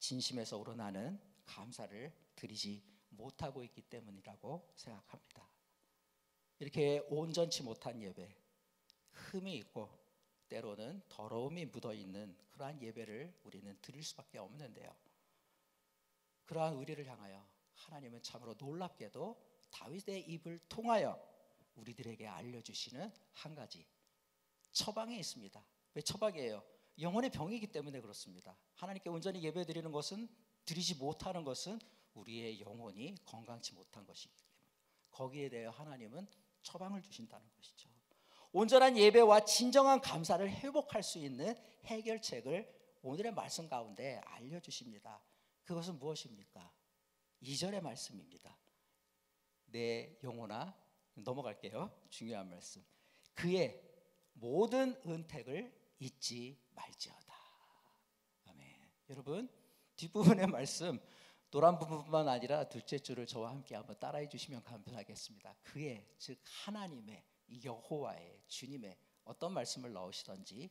진심에서 우러나는 감사를 드리지 못하고 있기 때문이라고 생각합니다. 이렇게 온전치 못한 예배, 흠이 있고 때로는 더러움이 묻어있는 그러한 예배를 우리는 드릴 수밖에 없는데요, 그러한 우리를 향하여 하나님은 참으로 놀랍게도 다윗의 입을 통하여 우리들에게 알려주시는 한 가지 처방이 있습니다. 왜 처방이에요? 영혼의 병이기 때문에 그렇습니다. 하나님께 온전히 예배드리는 것은, 드리지 못하는 것은 우리의 영혼이 건강치 못한 것이기 때문에 거기에 대해 하나님은 처방을 주신다는 것이죠. 온전한 예배와 진정한 감사를 회복할 수 있는 해결책을 오늘의 말씀 가운데 알려주십니다. 그것은 무엇입니까? 2절의 말씀입니다. 내 영혼아, 넘어갈게요. 중요한 말씀. 그의 모든 은택을 잊지 말지어다. 아멘. 여러분, 뒷부분의 말씀 노란 부분만 아니라 둘째 줄을 저와 함께 한번 따라해 주시면 감사하겠습니다. 그의, 즉 하나님의, 여호와의, 주님의 어떤 말씀을 넣으시던지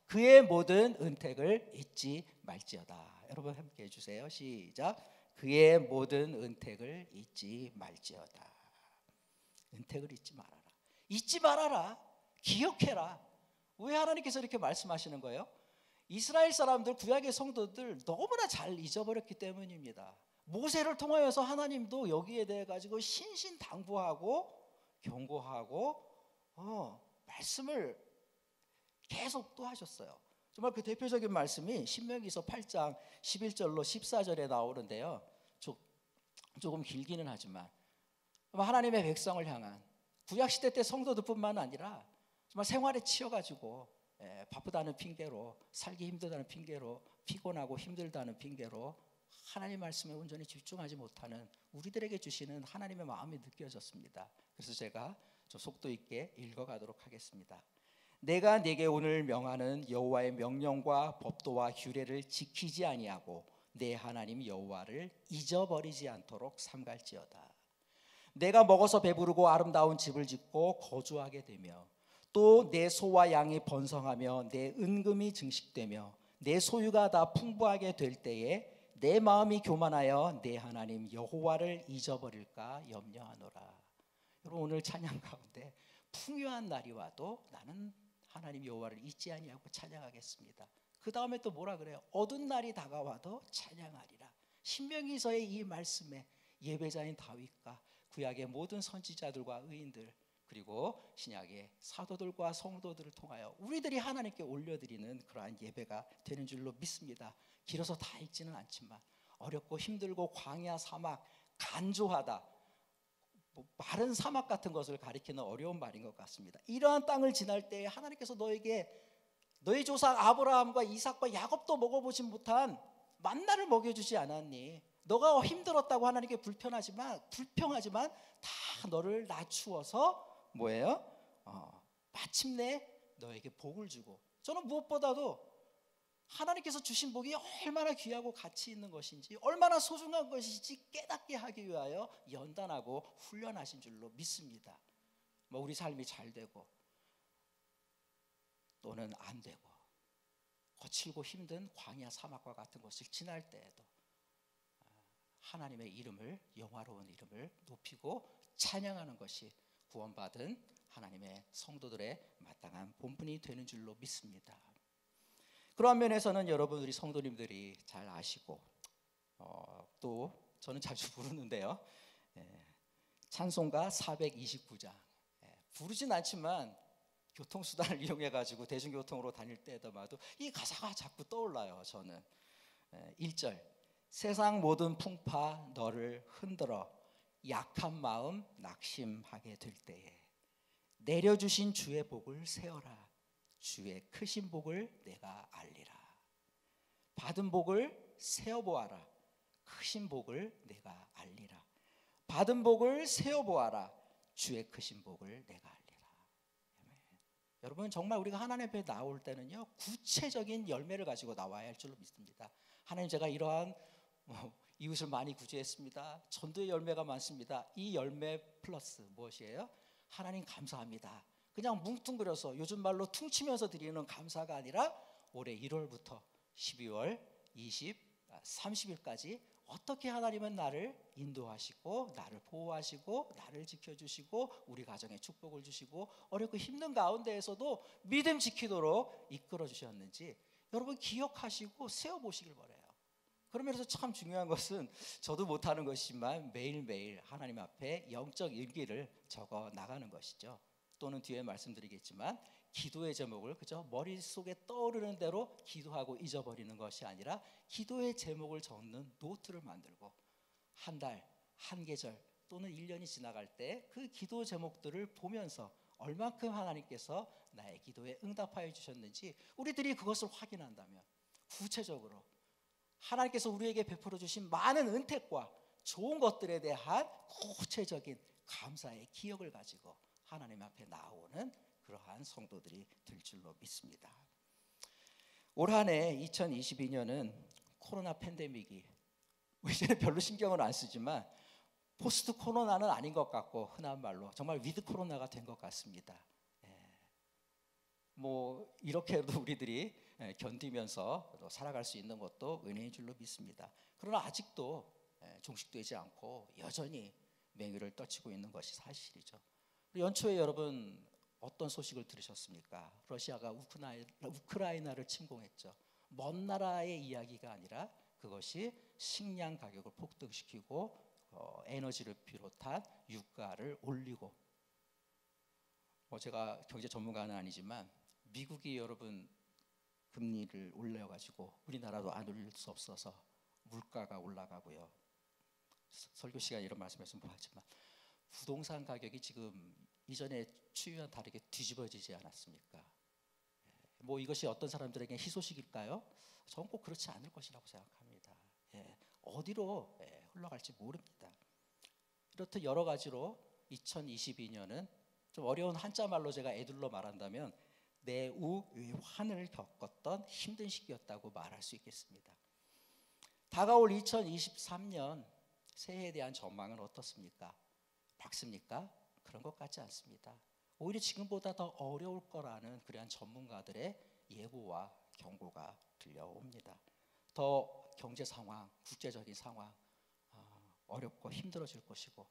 그의 모든 은택을 잊지 말지어다. 여러분 함께 해주세요. 시작. 그의 모든 은택을 잊지 말지어다. 은택을 잊지 말아라. 잊지 말아라. 기억해라. 왜 하나님께서 이렇게 말씀하시는 거예요? 이스라엘 사람들, 구약의 성도들 너무나 잘 잊어버렸기 때문입니다. 모세를 통하여서 하나님도 여기에 대해 가지고 신신당부하고 경고하고 말씀을 계속 또 하셨어요. 정말 그 대표적인 말씀이 신명기서 8장 11절로 14절에 나오는데요. 조금 길기는 하지만 하나님의 백성을 향한, 구약시대 때 성도들뿐만 아니라 정말 생활에 치여가지고 바쁘다는 핑계로, 살기 힘들다는 핑계로, 피곤하고 힘들다는 핑계로 하나님 말씀에 온전히 집중하지 못하는 우리들에게 주시는 하나님의 마음이 느껴졌습니다. 그래서 제가 좀 속도 있게 읽어가도록 하겠습니다. 내가 네게 오늘 명하는 여호와의 명령과 법도와 규례를 지키지 아니하고 내 하나님 여호와를 잊어버리지 않도록 삼갈지어다. 내가 먹어서 배부르고 아름다운 집을 짓고 거주하게 되며 또 내 소와 양이 번성하며 내 은금이 증식되며 내 소유가 다 풍부하게 될 때에 내 마음이 교만하여 내 하나님 여호와를 잊어버릴까 염려하노라. 여러분, 오늘 찬양 가운데 풍요한 날이 와도 나는 하나님 여호와를 잊지 아니하고 찬양하겠습니다. 그 다음에 또 뭐라 그래요? 어두운 날이 다가와도 찬양하리라. 신명기서의 이 말씀에 예배자인 다윗과 구약의 모든 선지자들과 의인들, 그리고 신약의 사도들과 성도들을 통하여 우리들이 하나님께 올려드리는 그러한 예배가 되는 줄로 믿습니다. 길어서 다 읽지는 않지만 어렵고 힘들고 광야, 사막, 간조하다, 마른 사막 같은 것을 가리키는 어려운 말인 것 같습니다. 이러한 땅을 지날 때 하나님께서 너에게 너희 조상 아브라함과 이삭과 야곱도 먹어보지 못한 만나를 먹여주지 않았니? 너가 힘들었다고 하나님께 불평하지만 다 너를 낮추어서 뭐예요? 마침내 너에게 복을 주고, 저는 무엇보다도 하나님께서 주신 복이 얼마나 귀하고 가치 있는 것인지, 얼마나 소중한 것인지 깨닫게 하기 위하여 연단하고 훈련하신 줄로 믿습니다. 우리 삶이 잘 되고 또는 안 되고 거칠고 힘든 광야 사막과 같은 것을 지날 때에도 하나님의 이름을, 영화로운 이름을 높이고 찬양하는 것이 구원받은 하나님의 성도들의 마땅한 본분이 되는 줄로 믿습니다. 그러한 면에서는 여러분, 우리 성도님들이 잘 아시고 또 저는 자주 부르는데요, 찬송가 429장 부르진 않지만 교통수단을 이용해 가지고 대중교통으로 다닐 때마다 이 가사가 자꾸 떠올라요. 저는 1절, 세상 모든 풍파 너를 흔들어 약한 마음 낙심하게 될 때에 내려주신 주의 복을 세어라. 주의 크신 복을 내가 알리라. 받은 복을 세어보아라. 크신 복을 내가 알리라. 받은 복을 세어보아라. 주의 크신 복을 내가 알리라. 여러분, 정말 우리가 하나님 앞에 나올 때는요, 구체적인 열매를 가지고 나와야 할 줄로 믿습니다. 하나님, 제가 이러한 이웃을 많이 구제했습니다. 전도의 열매가 많습니다. 이 열매 플러스 무엇이에요? 하나님 감사합니다. 그냥 뭉뚱그려서 요즘 말로 퉁치면서 드리는 감사가 아니라 올해 1월부터 12월 30일까지 어떻게 하나님은 나를 인도하시고 나를 보호하시고 나를 지켜주시고 우리 가정에 축복을 주시고 어렵고 힘든 가운데에서도 믿음 지키도록 이끌어 주셨는지 여러분 기억하시고 세워보시길 바라요. 그러면서 참 중요한 것은 저도 못하는 것이지만 매일매일 하나님 앞에 영적 일기를 적어 나가는 것이죠. 또는 뒤에 말씀드리겠지만 기도의 제목을 그저 머릿속에 떠오르는 대로 기도하고 잊어버리는 것이 아니라 기도의 제목을 적는 노트를 만들고 한 달, 한 계절 또는 1년이 지나갈 때 그 기도 제목들을 보면서 얼만큼 하나님께서 나의 기도에 응답하여 주셨는지 우리들이 그것을 확인한다면 구체적으로 하나님께서 우리에게 베풀어 주신 많은 은택과 좋은 것들에 대한 구체적인 감사의 기억을 가지고 하나님 앞에 나오는 그러한 성도들이 될 줄로 믿습니다. 올 한 해 2022년은 코로나 팬데믹이 이제는 별로 신경을 안 쓰지만 포스트 코로나는 아닌 것 같고 흔한 말로 정말 위드 코로나가 된 것 같습니다. 이렇게도 우리들이 견디면서 살아갈 수 있는 것도 은혜인 줄로 믿습니다. 그러나 아직도 종식되지 않고 여전히 맹위를 떨치고 있는 것이 사실이죠. 연초에 여러분 어떤 소식을 들으셨습니까? 러시아가 우크라이나를 침공했죠. 먼 나라의 이야기가 아니라 그것이 식량 가격을 폭등시키고 에너지를 비롯한 유가를 올리고, 제가 경제 전문가는 아니지만 미국이 여러분 금리를 올려가지고 우리나라도 안 올릴 수 없어서 물가가 올라가고요. 설교 시간에 이런 말씀했으면 뭐하지만 부동산 가격이 지금 이전에 추위와 다르게 뒤집어지지 않았습니까? 뭐 이것이 어떤 사람들에게 희소식일까요? 저는 꼭 그렇지 않을 것이라고 생각합니다. 어디로 흘러갈지 모릅니다. 이렇듯 여러 가지로 2022년은 좀 어려운 한자말로 제가 애들로 말한다면 내우외환을 겪었던 힘든 시기였다고 말할 수 있겠습니다. 다가올 2023년 새해에 대한 전망은 어떻습니까? 밝습니까? 그런 것 같지 않습니다. 오히려 지금보다 더 어려울 거라는 그러한 전문가들의 예보와 경고가 들려옵니다. 더 경제 상황, 국제적인 상황 어렵고 힘들어질 것이고,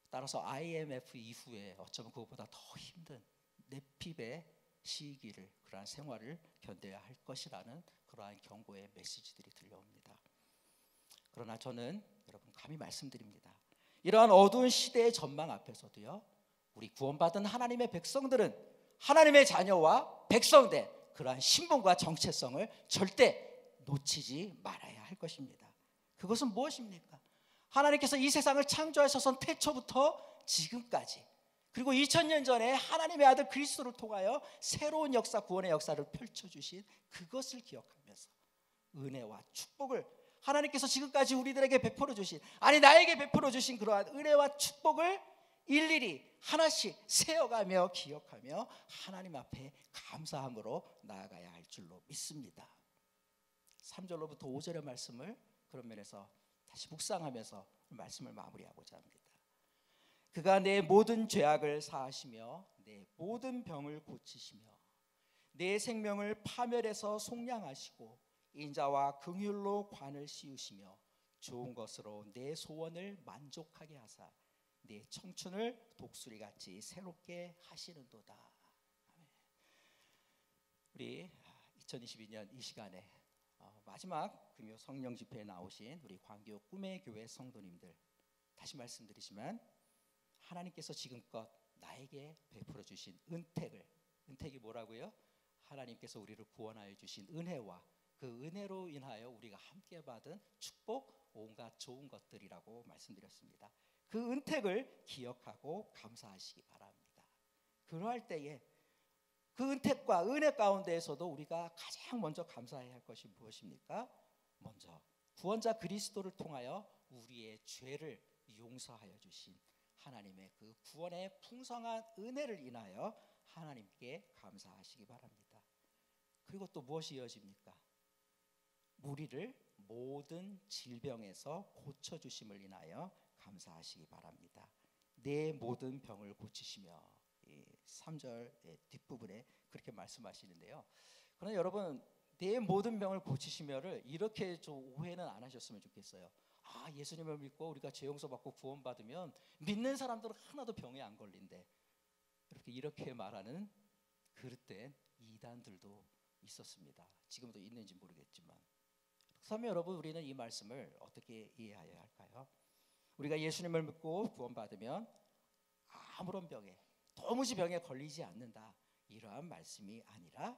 따라서 IMF 이후에 어쩌면 그것보다 더 힘든 내핍의 시기를, 그러한 생활을 견뎌야 할 것이라는 그러한 경고의 메시지들이 들려옵니다. 그러나 저는 여러분 감히 말씀드립니다. 이러한 어두운 시대의 전망 앞에서도요, 우리 구원받은 하나님의 백성들은 하나님의 자녀와 백성된 그러한 신분과 정체성을 절대 놓치지 말아야 할 것입니다. 그것은 무엇입니까? 하나님께서 이 세상을 창조하셔서 태초부터 지금까지, 그리고 2000년 전에 하나님의 아들 그리스도를 통하여 새로운 역사, 구원의 역사를 펼쳐주신 그것을 기억하면서 은혜와 축복을 하나님께서 지금까지 우리들에게 베풀어 주신, 아니 나에게 베풀어 주신 그러한 은혜와 축복을 일일이 하나씩 세어가며 기억하며 하나님 앞에 감사함으로 나아가야 할 줄로 믿습니다. 3절로부터 5절의 말씀을 그런 면에서 다시 묵상하면서 말씀을 마무리하고자 합니다. 그가 내 모든 죄악을 사하시며 내 모든 병을 고치시며 내 생명을 파멸해서 속량하시고 인자와 긍휼로 관을 씌우시며 좋은 것으로 내 소원을 만족하게 하사 내 청춘을 독수리같이 새롭게 하시는도다. 아멘. 우리 2022년 이 시간에 마지막 금요 성령 집회에 나오신 우리 광교 꿈의 교회 성도님들, 다시 말씀드리지만 하나님께서 지금껏 나에게 베풀어 주신 은택이 뭐라고요? 하나님께서 우리를 구원하여 주신 은혜와 그 은혜로 인하여 우리가 함께 받은 축복, 온갖 좋은 것들이라고 말씀드렸습니다. 그 은택을 기억하고 감사하시기 바랍니다. 그러할 때에 그 은택과 은혜 가운데에서도 우리가 가장 먼저 감사해야 할 것이 무엇입니까? 먼저 구원자 그리스도를 통하여 우리의 죄를 용서하여 주신 하나님의 그 구원의 풍성한 은혜를 인하여 하나님께 감사하시기 바랍니다. 그리고 또 무엇이 이어집니까? 우리를 모든 질병에서 고쳐주심을 인하여 감사하시기 바랍니다. 내 모든 병을 고치시며, 3절 뒷부분에 그렇게 말씀하시는데요. 그러나 여러분, 내 모든 병을 고치시며를 이렇게 좀 오해는 안 하셨으면 좋겠어요. 예수님을 믿고 우리가 죄 용서받고 구원받으면 믿는 사람들은 하나도 병에 안 걸린대, 이렇게 말하는 그릇된 이단들도 있었습니다. 지금도 있는지 모르겠지만, 그렇다면 여러분, 우리는 이 말씀을 어떻게 이해해야 할까요? 우리가 예수님을 믿고 구원받으면 아무런 병에, 도무지 병에 걸리지 않는다, 이러한 말씀이 아니라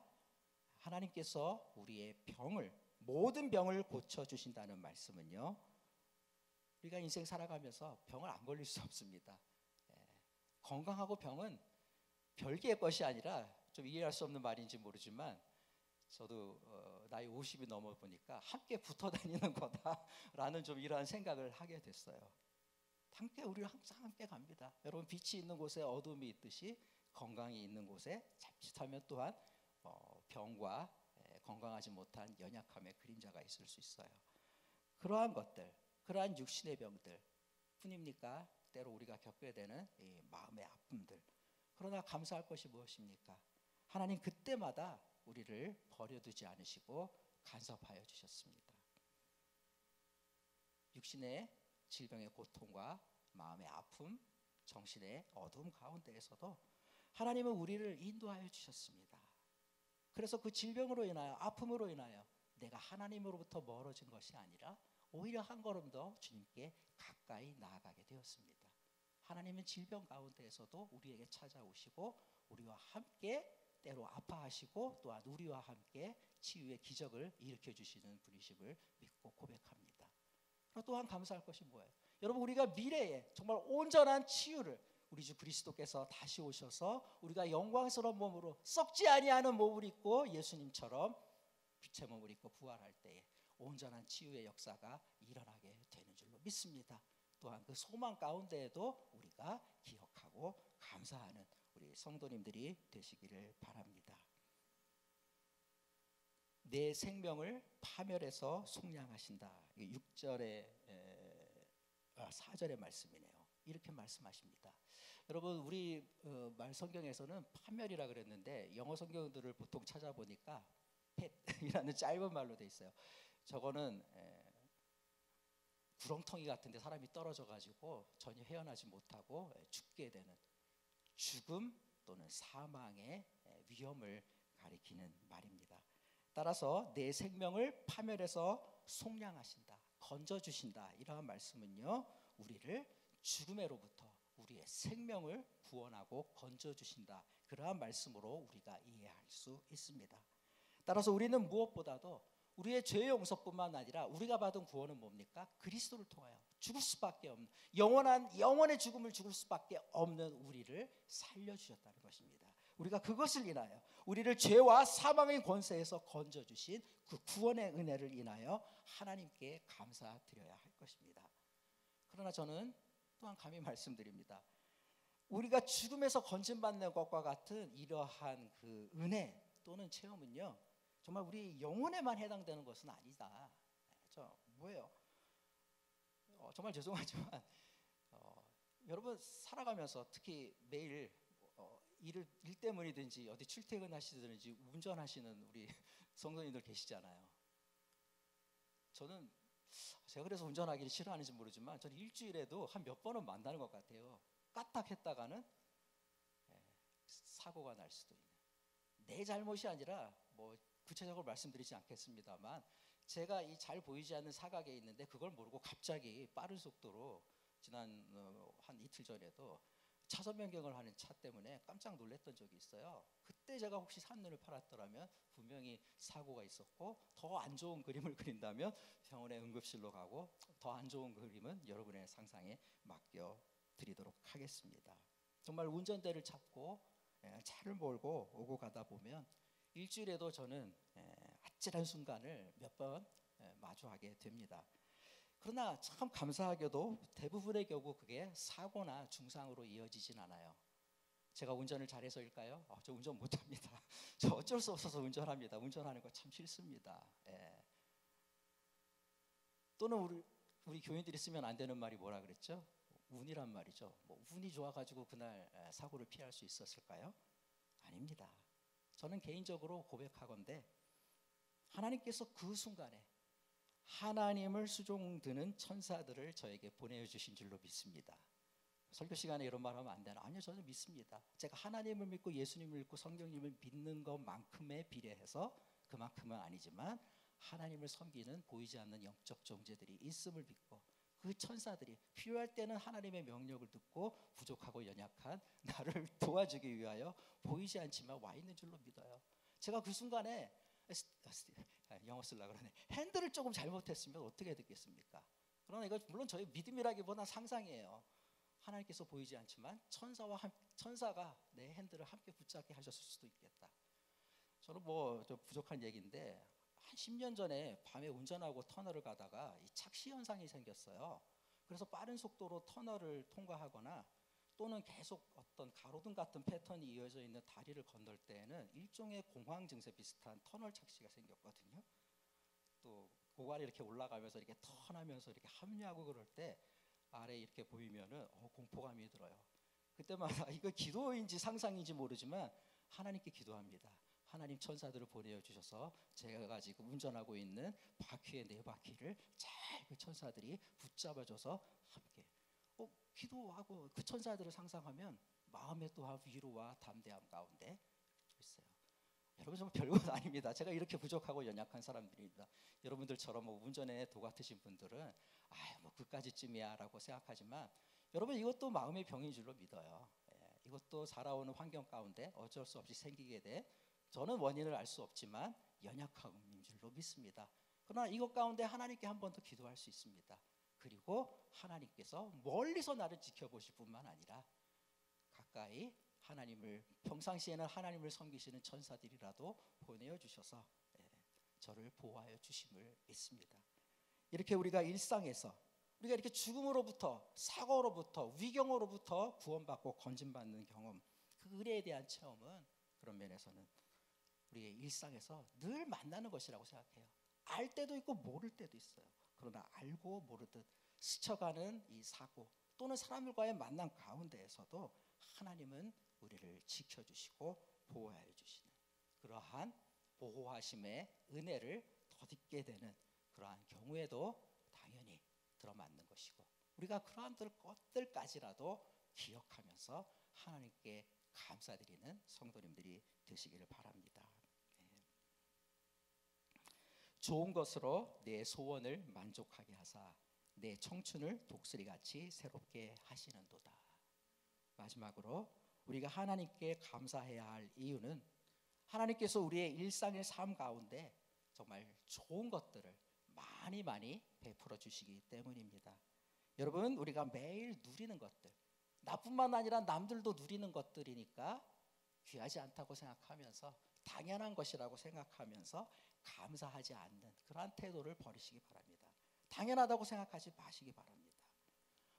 하나님께서 우리의 병을, 모든 병을 고쳐주신다는 말씀은요, 우리가 인생 살아가면서 병을 안 걸릴 수 없습니다. 건강하고 병은 별개의 것이 아니라, 좀 이해할 수 없는 말인지 모르지만 저도 나이 50이 넘어 보니까 함께 붙어 다니는 거다라는 좀 이러한 생각을 하게 됐어요. 함께, 우리 항상 함께 갑니다. 여러분, 빛이 있는 곳에 어둠이 있듯이 건강이 있는 곳에 자칫하면 또한 병과 건강하지 못한 연약함의 그림자가 있을 수 있어요. 그러한 것들, 그러한 육신의 병들 뿐입니까? 때로 우리가 겪게 되는 이 마음의 아픔들. 그러나 감사할 것이 무엇입니까? 하나님 그때마다 우리를 버려두지 않으시고 간섭하여 주셨습니다. 육신의 질병의 고통과 마음의 아픔, 정신의 어두움 가운데에서도 하나님은 우리를 인도하여 주셨습니다. 그래서 그 질병으로 인하여, 아픔으로 인하여 내가 하나님으로부터 멀어진 것이 아니라 오히려 한 걸음 더 주님께 가까이 나아가게 되었습니다. 하나님은 질병 가운데에서도 우리에게 찾아오시고 우리와 함께 때로 아파하시고 또한 우리와 함께 치유의 기적을 일으켜 주시는 분이심을 믿고 고백합니다. 또한 감사할 것이 뭐예요? 여러분, 우리가 미래에 정말 온전한 치유를 우리 주 그리스도께서 다시 오셔서 우리가 영광스러운 몸으로 썩지 아니하는 몸을 입고 예수님처럼 빛의 몸을 입고 부활할 때에 온전한 치유의 역사가 일어나게 되는 줄로 믿습니다. 또한 그 소망 가운데에도 우리가 기억하고 감사하는 우리 성도님들이 되시기를 바랍니다. 내 생명을 파멸해서 속량하신다. 4절의 말씀이네요. 이렇게 말씀하십니다. 여러분, 우리 말 성경에서는 파멸이라 그랬는데 영어 성경들을 보통 찾아보니까 펫이라는 짧은 말로 돼 있어요. 저거는 구렁텅이 같은데 사람이 떨어져 가지고 전혀 헤어나지 못하고 죽게 되는 죽음 또는 사망의 위험을 가리키는 말입니다. 따라서 내 생명을 파멸해서 속량하신다, 건져주신다, 이러한 말씀은요, 우리를 죽음으로부터 우리의 생명을 구원하고 건져주신다, 그러한 말씀으로 우리가 이해할 수 있습니다. 따라서 우리는 무엇보다도 우리의 죄 용서뿐만 아니라 우리가 받은 구원은 뭡니까? 그리스도를 통하여 죽을 수밖에 없는 영원의 죽음을 죽을 수밖에 없는 우리를 살려주셨다는 것입니다. 우리가 그것을 인하여 우리를 죄와 사망의 권세에서 건져주신 그 구원의 은혜를 인하여 하나님께 감사드려야 할 것입니다. 그러나 저는 또한 감히 말씀드립니다. 우리가 죽음에서 건진받는 것과 같은 이러한 그 은혜 또는 체험은요, 정말 우리 영혼에만 해당되는 것은 아니다. 뭐예요? 정말 죄송하지만 여러분 살아가면서 특히 매일 일 때문이든지 어디 출퇴근하시든지 운전하시는 우리 성도님들 계시잖아요. 저는 제가 그래서 운전하기를 싫어하는지 모르지만 저는 일주일에도 한 몇 번은 만나는 것 같아요. 까딱했다가는 사고가 날 수도 있는, 내 잘못이 아니라 뭐 구체적으로 말씀드리지 않겠습니다만 제가 이 잘 보이지 않는 사각에 있는데 그걸 모르고 갑자기 빠른 속도로 지난 한 이틀 전에도 차선 변경을 하는 차 때문에 깜짝 놀랐던 적이 있어요. 그때 제가 혹시 산눈을 팔았더라면 분명히 사고가 있었고, 더 안 좋은 그림을 그린다면 병원에 응급실로 가고, 더 안 좋은 그림은 여러분의 상상에 맡겨드리도록 하겠습니다. 정말 운전대를 잡고 차를 몰고 오고 가다 보면 일주일에도 저는 아찔한 순간을 몇 번 마주하게 됩니다. 그러나 참 감사하게도 대부분의 경우 그게 사고나 중상으로 이어지진 않아요. 제가 운전을 잘해서일까요? 저 운전 못합니다. 저 어쩔 수 없어서 운전합니다. 운전하는 거 참 싫습니다. 또는 우리 교인들이 쓰면 안 되는 말이 뭐라 그랬죠? 운이란 말이죠. 뭐 운이 좋아가지고 그날 사고를 피할 수 있었을까요? 아닙니다. 저는 개인적으로 고백하건대 하나님께서 그 순간에 하나님을 수종드는 천사들을 저에게 보내주신 줄로 믿습니다. 설교 시간에 이런 말 하면 안 되나? 아니요, 저는 믿습니다. 제가 하나님을 믿고 예수님을 믿고 성경님을 믿는 것만큼에 비례해서 그만큼은 아니지만 하나님을 섬기는 보이지 않는 영적 존재들이 있음을 믿고 그 천사들이 필요할 때는 하나님의 명령을 듣고 부족하고 연약한 나를 도와주기 위하여 보이지 않지만 와 있는 줄로 믿어요. 제가 그 순간에 영어 쓰려고 그러네. 핸들을 조금 잘못했으면 어떻게 됐겠습니까? 그러나 이거 물론 저희 믿음이라기보다 상상이에요. 하나님께서 보이지 않지만 천사가 내 핸들을 함께 붙잡게 하셨을 수도 있겠다. 저는 뭐 좀 부족한 얘기인데 한 10년 전에 밤에 운전하고 터널을 가다가 이 착시 현상이 생겼어요. 그래서 빠른 속도로 터널을 통과하거나 또는 계속 어떤 가로등 같은 패턴이 이어져 있는 다리를 건널 때에는 일종의 공황 증세 비슷한 터널 착시가 생겼거든요. 또 고관이 이렇게 올라가면서 이렇게 턴하면서 이렇게 합류하고 그럴 때 아래 이렇게 보이면은 공포감이 들어요. 그때마다 이거 기도인지 상상인지 모르지만 하나님께 기도합니다. 하나님 천사들을 보내어 주셔서 제가 지금 운전하고 있는 바퀴의 네 바퀴를 잘 그 천사들이 붙잡아줘서 함께 기도하고 그 천사들을 상상하면 마음의 또한 위로와 담대함 가운데 있어요. 여러분 좀 별것 아닙니다. 제가 이렇게 부족하고 연약한 사람들입니다. 여러분들처럼 뭐 운전에 도 같으신 분들은 뭐 그까지쯤이야라고 생각하지만 여러분 이것도 마음의 병인 줄로 믿어요. 이것도 살아오는 환경 가운데 어쩔 수 없이 생기게 돼. 저는 원인을 알 수 없지만 연약함인 줄로 믿습니다. 그러나 이것 가운데 하나님께 한 번 더 기도할 수 있습니다. 그리고 하나님께서 멀리서 나를 지켜보실 뿐만 아니라 가까이 하나님을, 평상시에는 하나님을 섬기시는 천사들이라도 보내어 주셔서 저를 보호하여 주심을 믿습니다. 이렇게 우리가 일상에서 우리가 이렇게 죽음으로부터, 사고로부터, 위경으로부터 구원받고 건진받는 경험, 그 은혜에 대한 체험은 그런 면에서는 우리의 일상에서 늘 만나는 것이라고 생각해요. 알 때도 있고 모를 때도 있어요. 그러나 알고 모르듯 스쳐가는 이 사고 또는 사람들과의 만남 가운데에서도 하나님은 우리를 지켜주시고 보호하여 주시는 그러한 보호하심의 은혜를 덧입게 되는 그러한 경우에도 당연히 들어맞는 것이고, 우리가 그러한 것들까지라도 기억하면서 하나님께 감사드리는 성도님들이 되시기를 바랍니다. 좋은 것으로 내 소원을 만족하게 하사 내 청춘을 독수리같이 새롭게 하시는도다. 마지막으로 우리가 하나님께 감사해야 할 이유는 하나님께서 우리의 일상의 삶 가운데 정말 좋은 것들을 많이 베풀어 주시기 때문입니다. 여러분, 우리가 매일 누리는 것들, 나뿐만 아니라 남들도 누리는 것들이니까 귀하지 않다고 생각하면서, 당연한 것이라고 생각하면서 감사하지 않는 그러한 태도를 버리시기 바랍니다. 당연하다고 생각하지 마시기 바랍니다.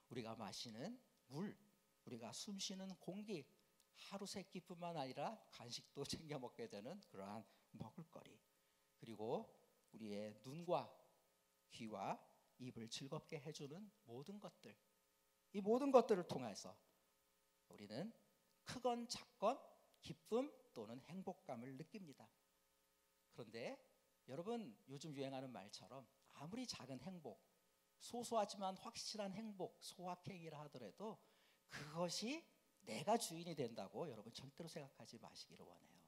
우리가 마시는 물, 우리가 숨쉬는 공기, 하루 세 끼뿐만 아니라 간식도 챙겨 먹게 되는 그러한 먹을거리, 그리고 우리의 눈과 귀와 입을 즐겁게 해주는 모든 것들, 이 모든 것들을 통해서 우리는 크건 작건 기쁨 또는 행복감을 느낍니다. 그런데 여러분, 요즘 유행하는 말처럼 아무리 작은 행복, 소소하지만 확실한 행복, 소확행이라 하더라도 그것이 내가 주인이 된다고 여러분 절대로 생각하지 마시기를 원해요.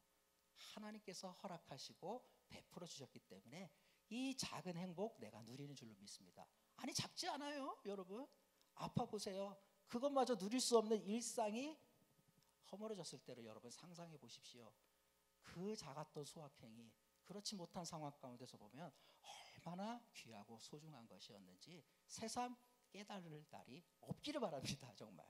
하나님께서 허락하시고 베풀어 주셨기 때문에 이 작은 행복 내가 누리는 줄로 믿습니다. 아니, 작지 않아요. 여러분, 아파 보세요. 그것마저 누릴 수 없는 일상이 허물어졌을 때를 여러분 상상해 보십시오. 그 작았던 소확행이 그렇지 못한 상황 가운데서 보면 얼마나 귀하고 소중한 것이었는지 새삼 깨달을 날이 없기를 바랍니다. 정말.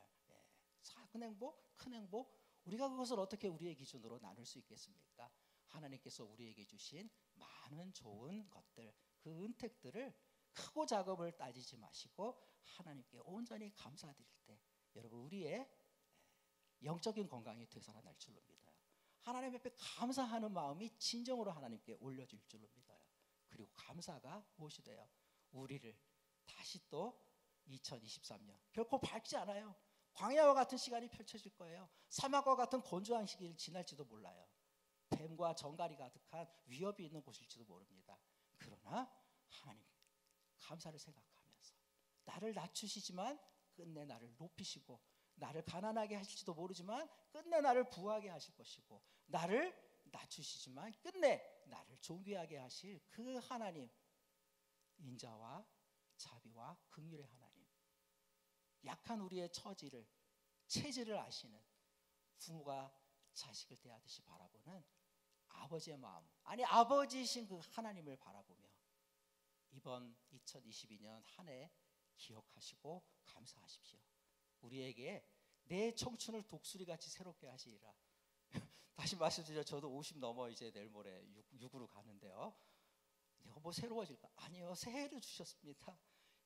작은 행복, 큰 행복, 우리가 그것을 어떻게 우리의 기준으로 나눌 수 있겠습니까? 하나님께서 우리에게 주신 많은 좋은 것들, 그 은택들을 크고 작음을 따지지 마시고 하나님께 온전히 감사드릴 때 여러분, 우리의 영적인 건강이 되살아날 줄로 믿어요. 하나님 앞에 감사하는 마음이 진정으로 하나님께 올려질 줄로 믿어요. 그리고 감사가 무엇이 돼요? 우리를 다시 또 2023년 결코 밝지 않아요. 광야와 같은 시간이 펼쳐질 거예요. 사막과 같은 건조한 시기를 지날지도 몰라요. 뱀과 정갈이 가득한 위협이 있는 곳일지도 모릅니다. 그러나 하나님 감사를 생각하면서 나를 낮추시지만 끝내 나를 높이시고, 나를 가난하게 하실지도 모르지만 끝내 나를 부하게 하실 것이고, 나를 낮추시지만 끝내 나를 존귀하게 하실 그 하나님, 인자와 자비와 긍휼의 하나님, 약한 우리의 처지를, 체질을 아시는, 부모가 자식을 대하듯이 바라보는 아버지의 마음, 아니 아버지이신 그 하나님을 바라보며 이번 2022년 한 해 기억하시고 감사하십시오. 우리에게 내 청춘을 독수리같이 새롭게 하시리라. 다시 말씀드려, 저도 50 넘어 이제 내일 모레 6으로 가는데요. 내가 뭐 새로워질까? 아니요, 새해를 주셨습니다.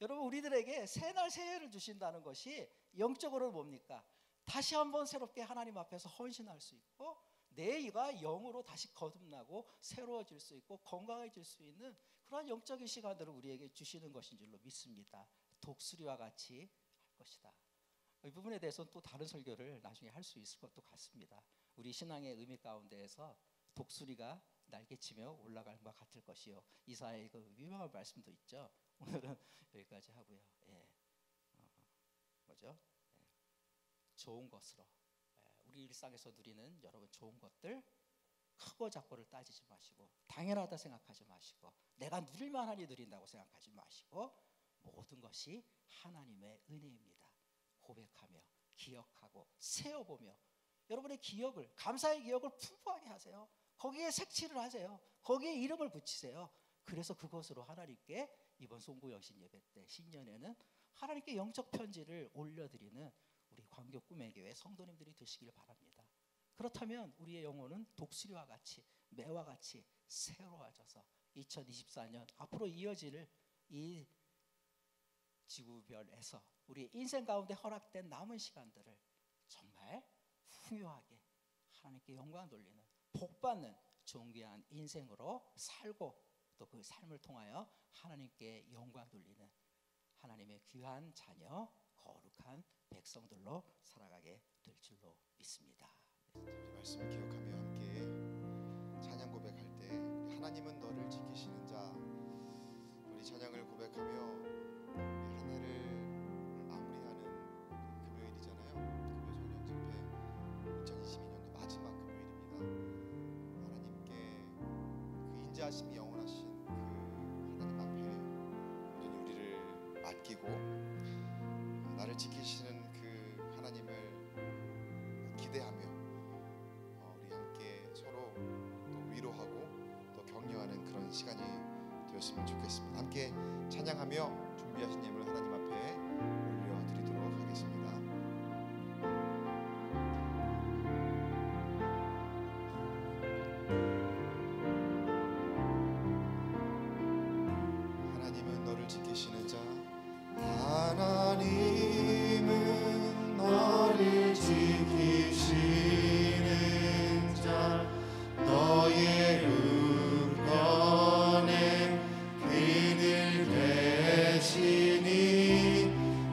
여러분, 우리들에게 새날 새해를 주신다는 것이 영적으로는 뭡니까? 다시 한번 새롭게 하나님 앞에서 헌신할 수 있고, 내가 영으로 다시 거듭나고 새로워질 수 있고 건강해질 수 있는 그런 영적인 시간들을 우리에게 주시는 것인 줄로 믿습니다. 독수리와 같이 할 것이다. 이 부분에 대해서는 또 다른 설교를 나중에 할 수 있을 것도 같습니다. 우리 신앙의 의미 가운데에서 독수리가 날개치며 올라갈 것 같을 것이요, 이사야의 그 유명한 말씀도 있죠. 오늘은 여기까지 하고요. 뭐죠? 좋은 것으로, 우리 일상에서 누리는 여러분 좋은 것들, 크고 작고를 따지지 마시고 당연하다 생각하지 마시고 내가 누릴 만하니 누린다고 생각하지 마시고 모든 것이 하나님의 은혜입니다. 고백하며 기억하고 세어보며 여러분의 기억을, 감사의 기억을 풍부하게 하세요. 거기에 색칠을 하세요. 거기에 이름을 붙이세요. 그래서 그것으로 하나님께 이번 송구영신 예배 때 신년에는 하나님께 영적 편지를 올려드리는 우리 광교 꿈의 교회 성도님들이 되시길 바랍니다. 그렇다면 우리의 영혼은 독수리와 같이 매와 같이 새로워져서 2024년 앞으로 이어질 이 지구별에서 우리 인생 가운데 허락된 남은 시간들을 정말 풍요하게 하나님께 영광 돌리는 복받는 존귀한 인생으로 살고 또 그 삶을 통하여 하나님께 영광 돌리는 하나님의 귀한 자녀 거룩한 백성들로 살아가게 될 줄로 믿습니다. 우리 말씀을 기억하며 함께 찬양 고백할 때 하나님은 너를 지키시는 자, 우리 찬양을 고백하며 한 해를 마무리하는 금요일이잖아요. 금요 정령 집회 2022년도 마지막 금요일입니다. 하나님께 그 인자하심이 영원하신 그 하나님 앞에 온전히 우리를 맡기고 나를 지키시는 그 하나님을 기대하며 우리 함께 서로 또 위로하고 또 격려하는 그런 시간이 되었으면 좋겠습니다. 함께 찬양하며 준비하신 예물 하나님 앞에 올려드리도록 하겠습니다. 하나님은 너를 지키시는 자, 하나님은 너를 지키시는 자, 너의 우편에 그늘 되시니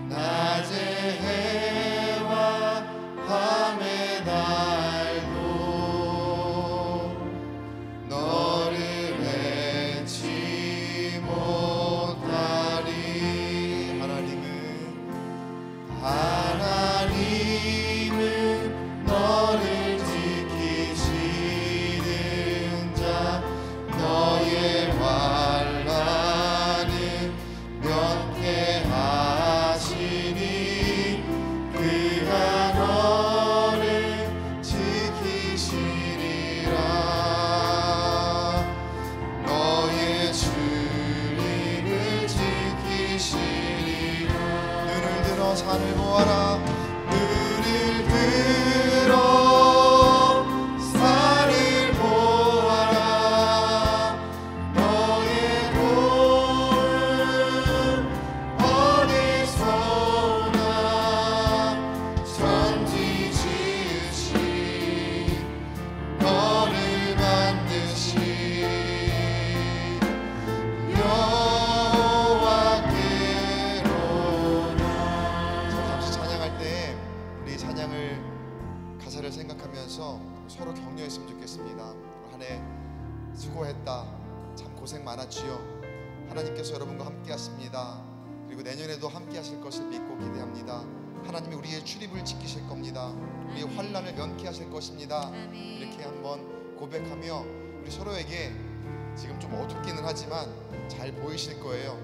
낮의 해와 밤의 날도 너를 해치 못하리. 하나님은 너를 지키시는 자, 너의 환난을 면케하시니 그가 너를 지키시리라. 너의 주님을 지키시리라. 눈을 들어 산을 보아라. 눈을 들어 산을 보아라. 너의 도움은 어디서 오나. 천지 지으신 너를 만드신 여호와께로다. 잠시 찬양할 때 우리 찬양을 가사를 생각하면서 서로 격려했으면 좋겠습니다. 한 해 수고했다. 참 고생 많았지요. 하나님께서 여러분과 함께 하십니다. 그리고 내년에도 함께 하실 것을 믿고 기대합니다. 하나님이 우리의 출입을 지키실 겁니다. 우리의 환난을 면케하실 것입니다. 이렇게 한번 고백하며 우리 서로에게 지금 좀 어둡기는 하지만 잘 보이실 거예요.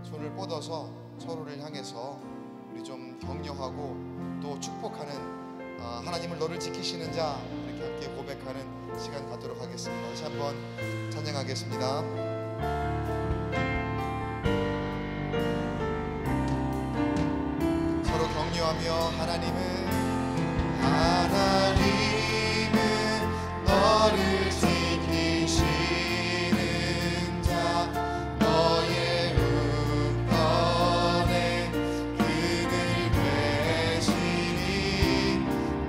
손을 뻗어서 서로를 향해서 우리 좀 격려하고 또 축복하는 하나님을 너를 지키시는 자, 이렇게 함께 고백하는 시간 갖도록 하겠습니다. 다시 한번 찬양하겠습니다. 서로 격려하며 하나님은 너를 지키시는 자, 너의 우편에 그늘 되시니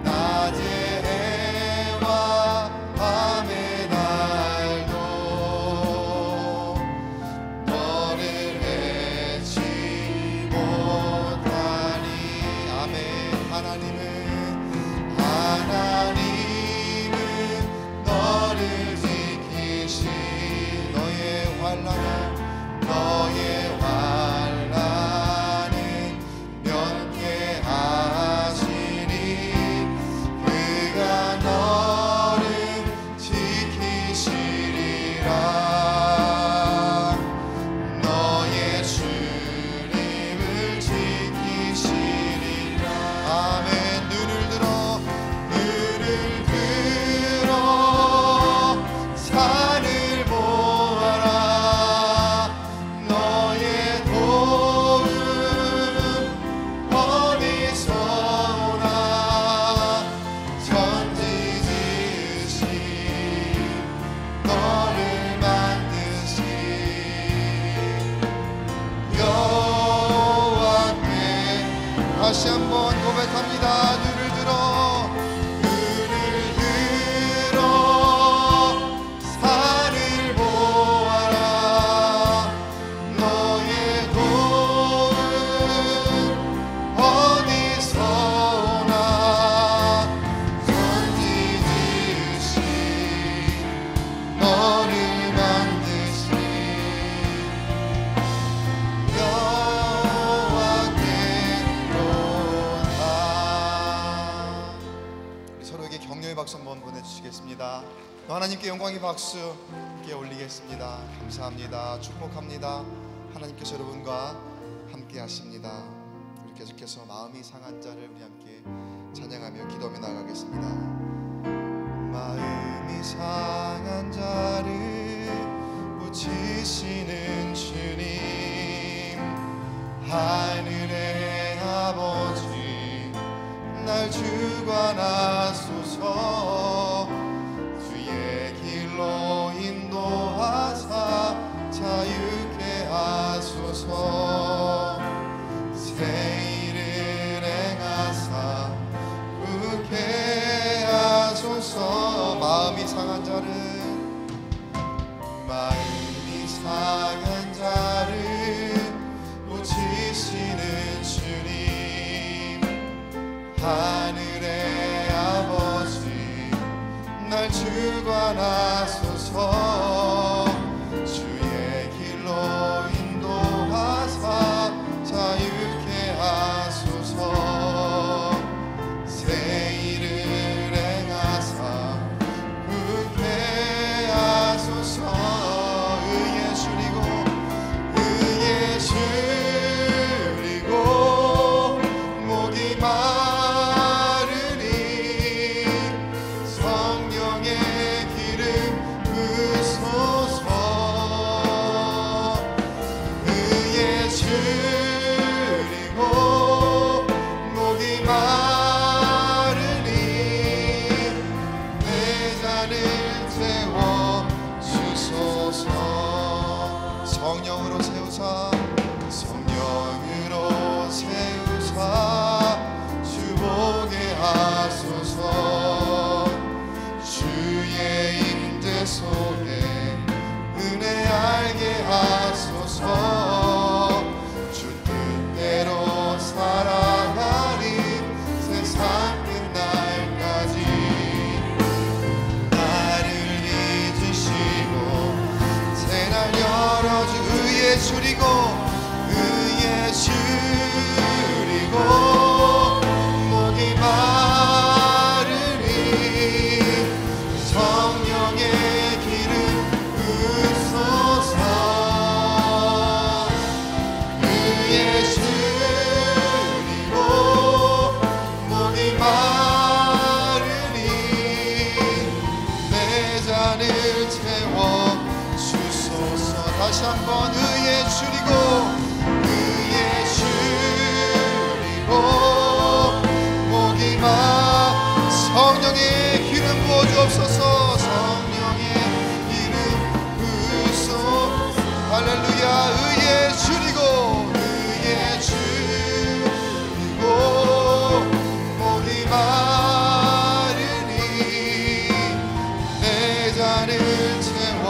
낮의 해와 밤의 날도 너를 해치 못하니. 아멘. 하나님은 너를 지키시. 너의 환난을 면케하시니 그가 너를 지키시리라. 하나님께 영광의 박수 함께 올리겠습니다. 감사합니다. 축복합니다. 하나님께서 여러분과 함께 하십니다. 우리 계속해서 마음이 상한 자를 우리 함께 찬양하며 기도하며 나아가겠습니다. 마음이 상한 자를 고치시는 주님, 하늘의 아버지 날 주관하소서. 주의 길로 인도하사 자유케 하소서. 새 일을 행하사 웃게 하소서. 마음이 상한 자를 고치시는 주님, 하늘의 아버지 날 주관하소서. 주의 길로 인도하사 자유케 하소서. 새 일을 행하사 웃게 하소서. 목이 마르니 성령의 기름 부으소서. 의에 줄이고 목이 마르니 내 잔을 채워 주소서. 성령으로 세우사 주보게 하소서. 주의 임재 속에 은혜 알게 하소서. 주 뜻대로 살아가리 세상 끝날까지. 나를 잊으시고 새날 열어주 의에 줄이고 목이 마르니 성령의 기름 부으소서. 의에 줄이고 목이 마르니 내 잔을 채워 주소서. 다시 한번 의에 줄이고 목이 성령의 기름 부어주옵소서. 성령의 기름 부으소서. 할렐루야. 의에 줄이고 목이 마르니 내 잔을 채워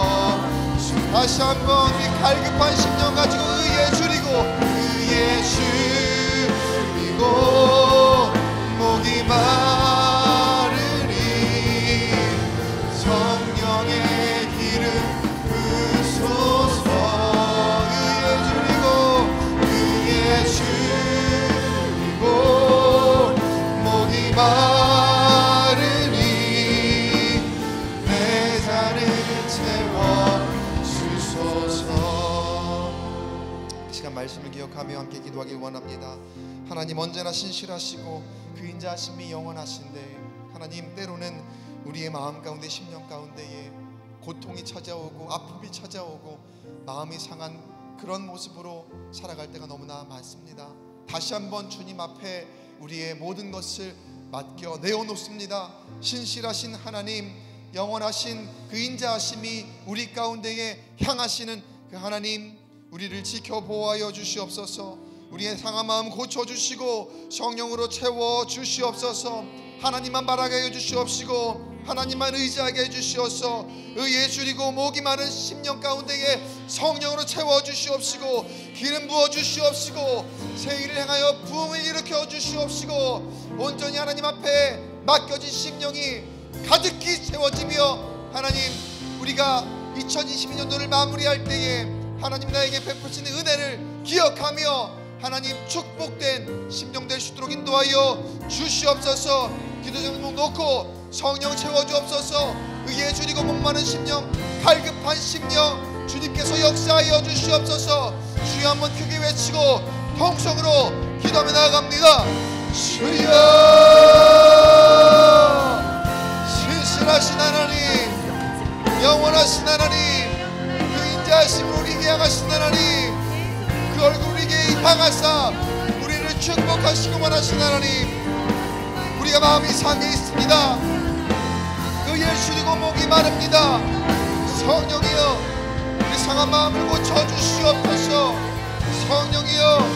주. 다시 한번 우리 갈급한 심령 가지고 의에 줄이고 목이 마르니 성령의 기름 부으소서. 의에 줄이고 목이 마르니 내 잔을 채워 주소서. 이 시간 말씀을 기억하며 함께 기도하길 원합니다. 하나님 언제나 신실하시고 그 인자하심이 영원하신데, 하나님 때로는 우리의 마음 가운데 심령 가운데에 고통이 찾아오고 아픔이 찾아오고 마음이 상한 그런 모습으로 살아갈 때가 너무나 많습니다. 다시 한번 주님 앞에 우리의 모든 것을 맡겨 내어놓습니다. 신실하신 하나님, 영원하신 그 인자하심이 우리 가운데에 향하시는 그 하나님, 우리를 지켜보호하여 주시옵소서. 우리의 상한 마음 고쳐주시고 성령으로 채워주시옵소서. 하나님만 바라게 해주시옵시고 하나님만 의지하게 해주시옵소서. 의에 줄이고 목이 마른 심령 가운데에 성령으로 채워주시옵시고 기름 부어주시옵시고 새 일을 행하여 부흥을 일으켜 주시옵시고 온전히 하나님 앞에 맡겨진 심령이 가득히 채워지며, 하나님 우리가 2022년도를 마무리할 때에 하나님 나에게 베푸시는 은혜를 기억하며 하나님 축복된 심령 될 수 있도록 인도하여 주시옵소서. 기도 제목 놓고 성령 채워주옵소서. 의에 줄이고 목마른 심령, 갈급한 심령 주님께서 역사하여 주시옵소서. 주여 한번 크게 외치고 통성으로 기도하며 나아갑니다. 주여, 신실하신 하나님, 영원하신 하나님, 그 인자하심을 우리에게 향하신 하나님, 그 얼굴 우리에게 향하사 우리를 축복하시고 원하신 하나님, 우리가 마음이 상해 있습니다. 의에 줄이고 목이 마릅니다. 성령이여, 우리 상한 마음을 고쳐주시옵소서. 성령이여,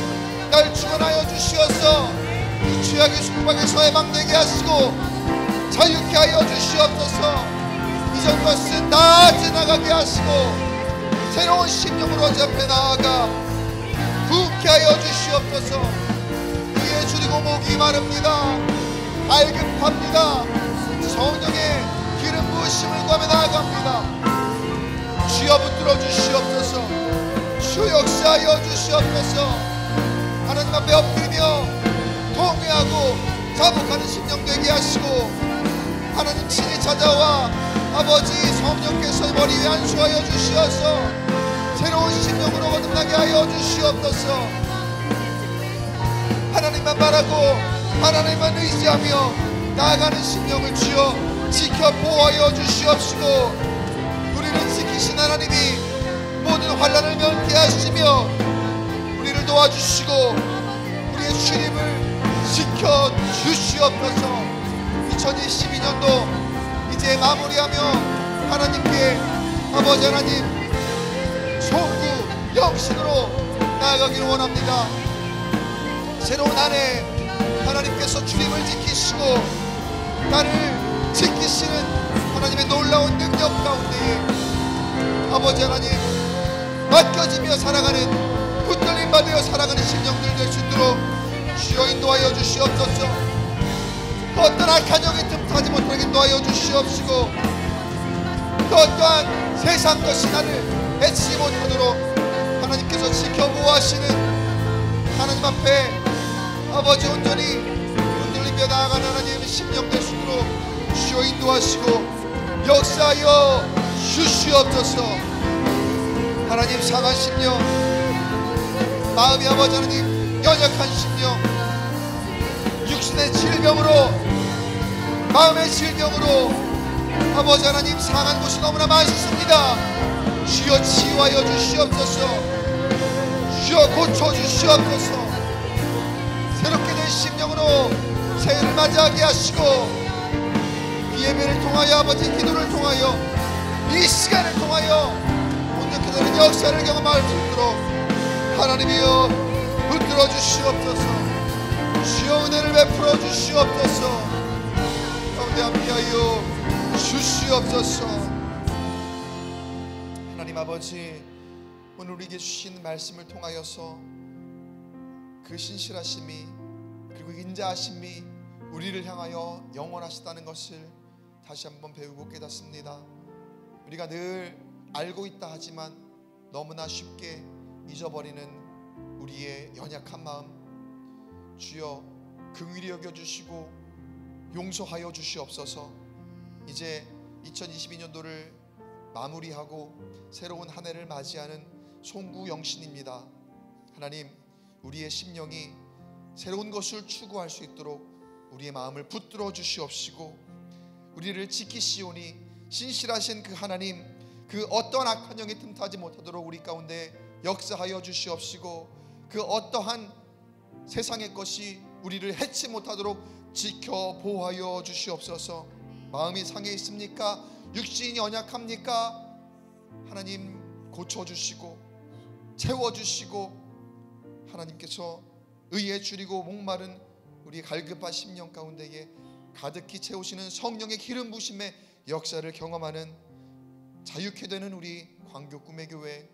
날 주관하여 주시어서 그 죄악의 속박에서 해방되게 하시고 자유케 하여 주시옵소서. 이전 것은 다 지나가게 하시고 새로운 심령으로 제 앞에 나아가 부흥케 하여 주시옵소서. 의에 줄이고 목이 마릅니다. 갈급합니다. 성령의 기름 부으심을 구하며 나아갑니다. 주여 붙들어 주시옵소서. 주 역사하여 주시옵소서. 하나님 앞에 엎드리며 통회하고 자복하는 심령 되게 하시고 하나님 친히 찾아와 아버지 성령께서 머리 위에 안수하여 주시어서 새로운 심령으로 거듭나게 하여 주시옵소서. 하나님만 바라고 하나님만 의지하며 나아가는 심령을 주여 지켜 보호하여 주시옵시고 우리를 지키신 하나님이 모든 환난을 면케하시며 우리를 도와주시고 우리의 출입을 지켜 주시옵소서. 2022년도 이제 마무리하며 하나님께 아버지 하나님 송구 영신으로 나아가길 원합니다. 새로운 한 해 하나님께서 출입을 지키시고 나를 지키시는 하나님의 놀라운 능력 가운데에 아버지 하나님 맡겨지며 살아가는 붙들림 받으며 살아가는 심령들 될 수 있도록 주여 인도하여 주시옵소서. 어떤 악한 영에 틈타지 못하게 인도하여 주시옵시고 또 어떠한 세상 것이 나를 해치지 못하도록 하나님께서 지켜보호하시는 하나님 앞에 아버지 온전히 흔들리며 나아가는 하나님의 심령 될 수 있도록 주여 인도하시고 역사하여 주시옵소서. 하나님 상한 심령, 마음이 아버지 하나님 연약한 심령, 육신의 질병으로 마음의 질병으로 아버지 하나님 상한 곳이 너무나 많습니다. 주여 치유하여 주시옵소서. 주여 고쳐주시옵소서. 새롭게 된 심령으로 새해를 맞이하게 하시고 이 예배를 통하여 아버지 기도를 통하여 이 시간을 통하여 온전케 되는 역사를 경험할 수 있도록 하나님이여 붙들어 주시옵소서. 주여 은혜를 베풀어 주시옵소서. 가운데 함께하여 주시옵소서. 하나님 아버지, 오늘 우리에게 주신 말씀을 통하여서 그 신실하심이 그리고 인자하심이 우리를 향하여 영원하시다는 것을 다시 한번 배우고 깨닫습니다. 우리가 늘 알고 있다 하지만 너무나 쉽게 잊어버리는 우리의 연약한 마음 주여 긍휼히 여겨주시고 용서하여 주시옵소서. 이제 2022년도를 마무리하고 새로운 한 해를 맞이하는 송구영신입니다. 하나님, 우리의 심령이 새로운 것을 추구할 수 있도록 우리의 마음을 붙들어 주시옵시고 우리를 지키시오니 신실하신 그 하나님, 그 어떠한 악한 영에 틈타지 못하도록 우리 가운데 역사하여 주시옵시고 그 어떠한 세상의 것이 우리를 해치 못하도록 지켜 보호하여 주시옵소서. 마음이 상해 있습니까? 육신이 연약합니까? 하나님 고쳐주시고 채워주시고 하나님께서 의에 줄이고 목마른 우리 갈급한 심령 가운데에 가득히 채우시는 성령의 기름 부심의 역사를 경험하는 자유케 되는 우리 광교 꿈의 교회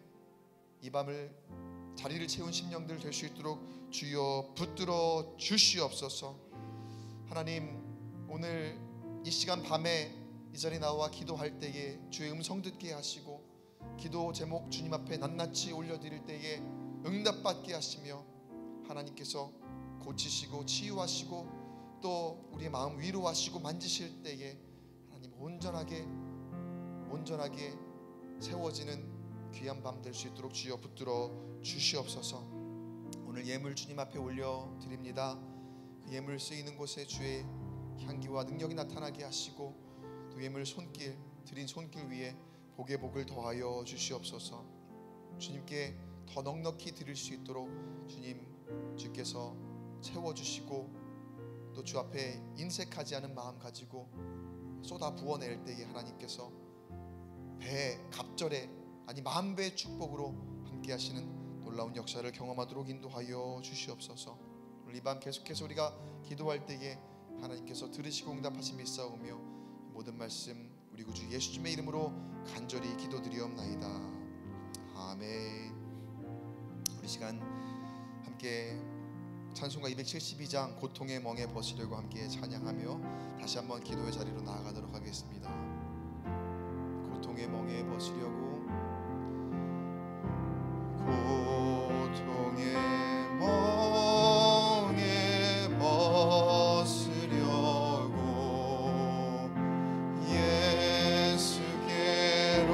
이 밤을 자리를 채운 심령들 될 수 있도록 주여 붙들어 주시옵소서. 하나님, 오늘 이 시간 밤에 이 자리에 나와 기도할 때에 주의 음성 듣게 하시고 기도 제목 주님 앞에 낱낱이 올려드릴 때에 응답받게 하시며 하나님께서 고치시고 치유하시고 또 우리의 마음 위로하시고 만지실 때에 하나님 온전하게 온전하게 세워지는 귀한 밤 될 수 있도록 주여 붙들어 주시옵소서. 오늘 예물 주님 앞에 올려 드립니다. 그 예물 쓰이는 곳에 주의 향기와 능력이 나타나게 하시고 또 예물 손길 드린 손길 위에 복의 복을 더하여 주시옵소서. 주님께 더 넉넉히 드릴 수 있도록 주께서 채워주시고 또 주 앞에 인색하지 않은 마음 가지고 쏟아 부어낼 때에 하나님께서 배 갑절에 아니 만배의 축복으로 함께 하시는 놀라운 역사를 경험하도록 인도하여 주시옵소서. 오늘 이 밤 계속해서 우리가 기도할 때에 하나님께서 들으시고 응답하심이 있사오며 모든 말씀 우리 구주 예수님의 이름으로 간절히 기도드리옵나이다. 아멘. 우리 시간 함께 찬송가 272장 고통의 멍에 벗으려고 함께 찬양하며 다시 한번 기도의 자리로 나아가도록 하겠습니다. 고통의 멍에 벗으려고 고통의 멍에 벗으려고 예수께로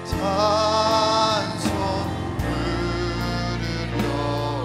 찬송 부르려고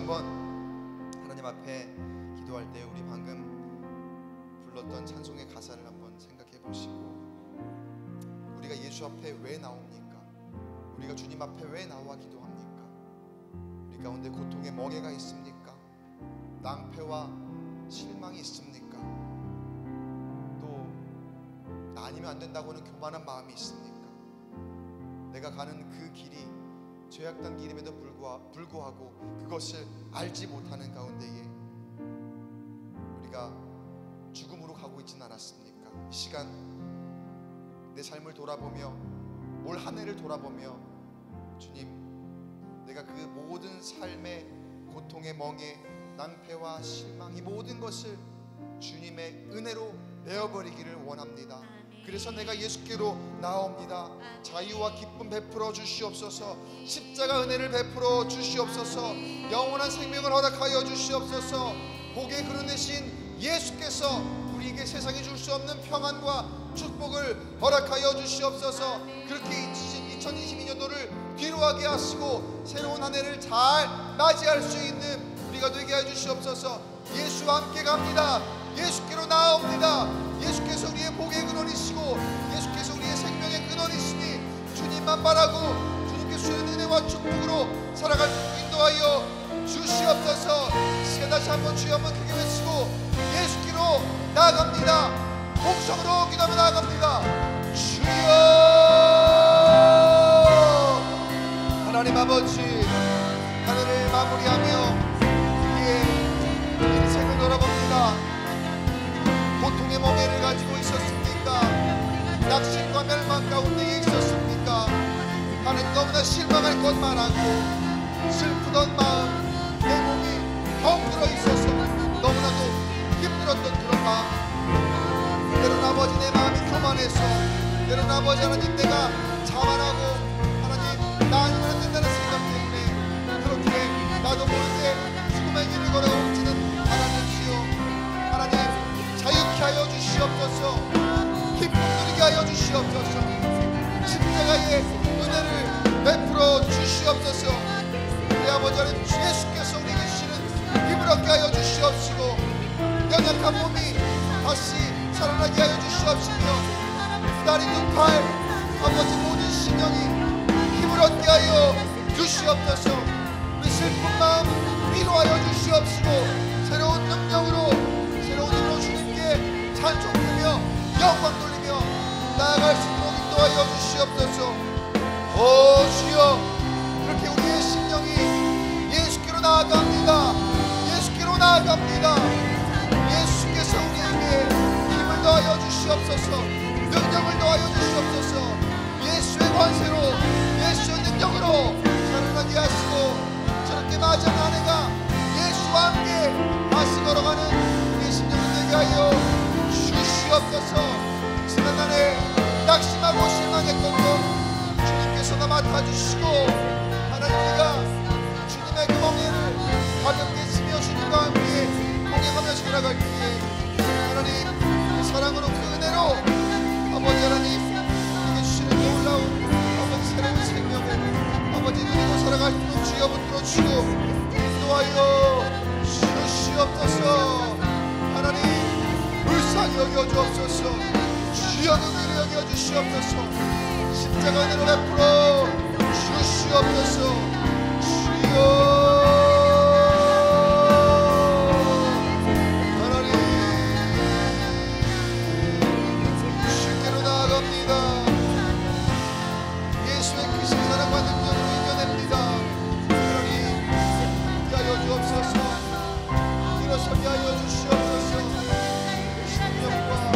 한번 하나님 앞에 기도할 때 우리 방금 불렀던 찬송의 가사를 한번 생각해 보시고, 우리가 예수 앞에 왜 나옵니까? 우리가 주님 앞에 왜 나와 기도합니까? 우리 가운데 고통의 멍에가 있습니까? 낭패와 실망이 있습니까? 또 나 아니면 안 된다고는 교만한 마음이 있습니까? 내가 가는 그 길이 죄악된 길임에도 불구하고 그것을 알지 못하는 가운데에 우리가 죽음으로 가고 있지는 않았습니까? 이 시간 내 삶을 돌아보며 올 한 해를 돌아보며, 주님, 내가 그 모든 삶의 고통의 멍에, 낭패와 실망, 이 모든 것을 주님의 은혜로 내어버리기를 원합니다. 그래서 내가 예수께로 나옵니다. 자유와 기쁨 베풀어 주시옵소서. 십자가 은혜를 베풀어 주시옵소서. 영원한 생명을 허락하여 주시옵소서. 복의 그릇 되신 예수께서 우리에게 세상이 줄 수 없는 평안과 축복을 허락하여 주시옵소서. 그렇게 2022년도를 뒤로하게 하시고 새로운 한 해를 잘 맞이할 수 있는 우리가 되게 해 주시옵소서. 예수와 함께 갑니다. 예수께로 나옵니다. 예수께서 우리의 복의 근원이시고 예수께서 우리의 생명의 근원이시니 주님만 바라고 주님께 주시는 은혜와 축복으로 살아갈 수 있도록 인도하여 주시옵소서. 시간 다시 한번 주여 한번 크게 외치고 예수께로 나아갑니다. 복성으로 기도하며 나아갑니다. 주여. 하나님 아버지, 하늘을 마무리하며 우리의 인생을 돌아봅니다. 고통의 멍에를 가지고 있었습니까? 낙심과 멸망 가운데 있었습니까? 하나님, 너무나 실망할 것만 하고 슬프던 마음, 내 몸이 병들어 있어서 너무나도 힘들었던 그런 마음, 때로는 아버지 내 마음이 교만해서, 때로는 아버지 하나님 내가 자만하고 하나님 나 아니면 안 된다는 생각 때문에 그렇게 나도 모르게 죽음의 길을 걸어오지는 않았는지요. 하나님, 자유케 하여 주시옵소서. 기쁨 누리게 하여 주시옵소서. 십자가의 은혜를 베풀어 주시옵소서. 우리 아버지 하나님, 예수께서 우리에게 주시는 힘을 얻게 하여 주시옵시고 연약한 몸이 다시 살아나게 하여 주시옵시며 다리 눈팔 아버지 모든 신령이 힘을 얻게 하여 주시옵소서. 우리 슬픈 마음 위로하여 주시옵시고 새로운 능력으로 새로운 힘으로 주님께 찬송 드리며 영광 돌리며 나아갈 수 있도록 인도하여 주시옵소서. 오 주여, 그렇게 우리의 심령이 예수께로 나아갑니다. 예수께로 나아갑니다. 예수께서 우리에게 힘을 더하여 주시옵소서. 능력을 더하여 주시옵소서. 예수의 권세로 예수의 능력으로 살아나게 하시고 저렇게 맞은 한 해가 예수와 함께 다시 걸어가는 우리의 심령을 되게 하여 주시옵소서. 지난 한 해 낙심하고 실망했던 것 주님께서 맡아주시고 하나님, 우리가 주님의 그 멍에를 가볍게 지며 주님과 함께 동행하며 살아갈 때에 하나님 사랑으로 그 은혜로 아버지 하나님 우리에게 주시는 놀라운 아버지 새로운 생명을 아버지 누리고 살아갈 수 있도록 주여 붙들어 주시고 인도하여 주시옵소서. 하나님 불쌍히 여겨 주옵소서. 주여 능히 여겨 주시옵소서. 십자가 은혜로 베풀어 주시옵소서. 주여 일어서게 하여 주시옵소서. 신령과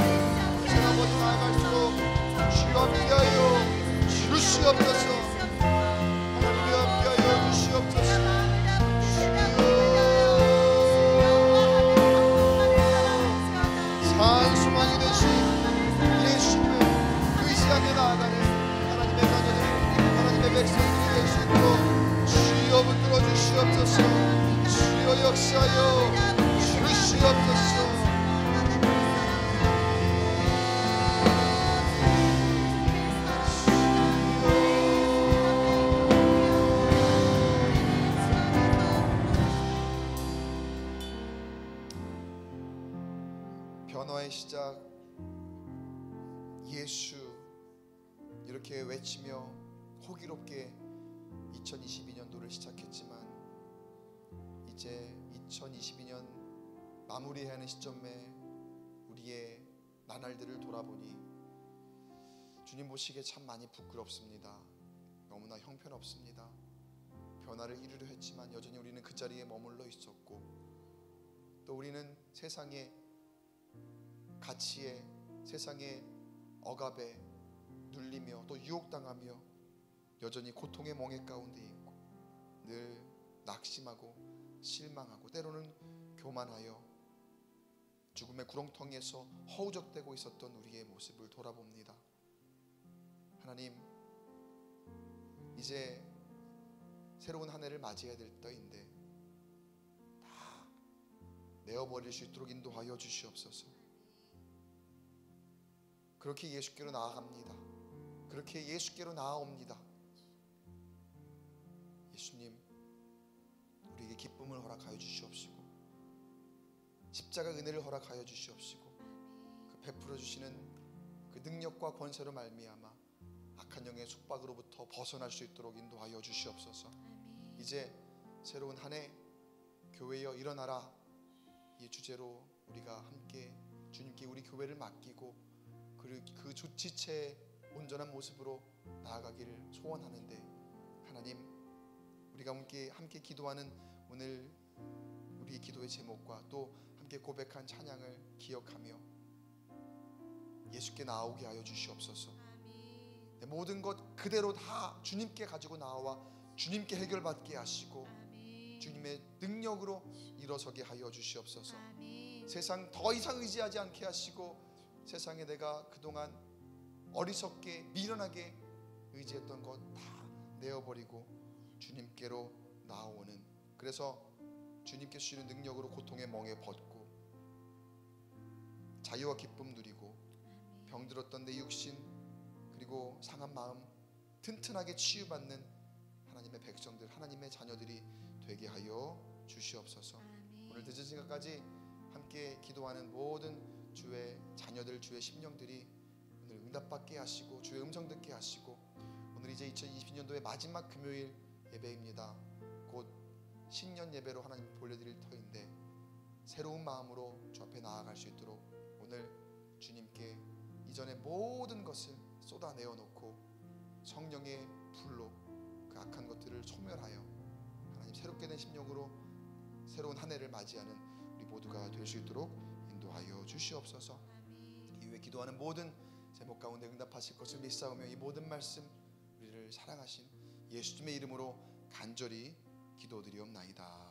새아버지 나아갈수록 주여 함께하여 주시옵소서. 하나님이 함께하여 주시옵소서. 예수 이렇게 외치며 호기롭게 2022년도를 시작했지만 이제 2022년 마무리해야 하는 시점에 우리의 나날들을 돌아보니 주님 보시기에 참 많이 부끄럽습니다. 너무나 형편없습니다. 변화를 이루려 했지만 여전히 우리는 그 자리에 머물러 있었고, 또 우리는 세상의 가치에, 세상의 억압에 눌리며 또 유혹당하며 여전히 고통의 멍에 가운데 있고, 늘 낙심하고 실망하고 때로는 교만하여 죽음의 구렁텅이에서 허우적대고 있었던 우리의 모습을 돌아봅니다. 하나님, 이제 새로운 한 해를 맞이해야 될 때인데 다 내어버릴 수 있도록 인도하여 주시옵소서. 그렇게 예수께로 나아갑니다. 그렇게 예수께로 나아옵니다. 예수님, 우리에게 기쁨을 허락하여 주시옵시고 십자가 은혜를 허락하여 주시옵시고 그 베풀어 주시는 그 능력과 권세로 말미암아 악한 영의 속박으로부터 벗어날 수 있도록 인도하여 주시옵소서. 이제 새로운 한 해 교회여 일어나라, 이 주제로 우리가 함께 주님께 우리 교회를 맡기고 그 지체의 온전한 모습으로 나아가기를 소원하는데, 하나님, 우리가 함께 기도하는 오늘 우리의 기도의 제목과 또 함께 고백한 찬양을 기억하며 예수께 나오게 하여 주시옵소서. 내 모든 것 그대로 다 주님께 가지고 나와 주님께 해결받게 하시고 주님의 능력으로 일어서게 하여 주시옵소서. 세상 더 이상 의지하지 않게 하시고 세상에 내가 그동안 어리석게 미련하게 의지했던 것 다 내어버리고 주님께로 나오는, 그래서 주님께 주시는 능력으로 고통의 멍에 벗고 자유와 기쁨 누리고 병들었던 내 육신 그리고 상한 마음 튼튼하게 치유받는 하나님의 백성들, 하나님의 자녀들이 되게 하여 주시옵소서. 오늘 늦은 시간까지 함께 기도하는 모든 주의 자녀들, 주의 심령들이 오늘 응답받게 하시고 주의 음성 듣게 하시고, 오늘 이제 2020년도의 마지막 금요일 예배입니다. 곧 신년 예배로 하나님 돌려드릴 터인데 새로운 마음으로 주 앞에 나아갈 수 있도록 오늘 주님께 이전의 모든 것을 쏟아내어 놓고 성령의 불로 그 악한 것들을 소멸하여 하나님 새롭게 된 심령으로 새로운 한 해를 맞이하는 우리 모두가 될 수 있도록 인도하여 주시옵소서. 이후에 기도하는 모든 제목 가운데 응답하실 것을 믿사오며 이 모든 말씀 우리를 사랑하신 예수님의 이름으로 간절히 기도드리옵나이다.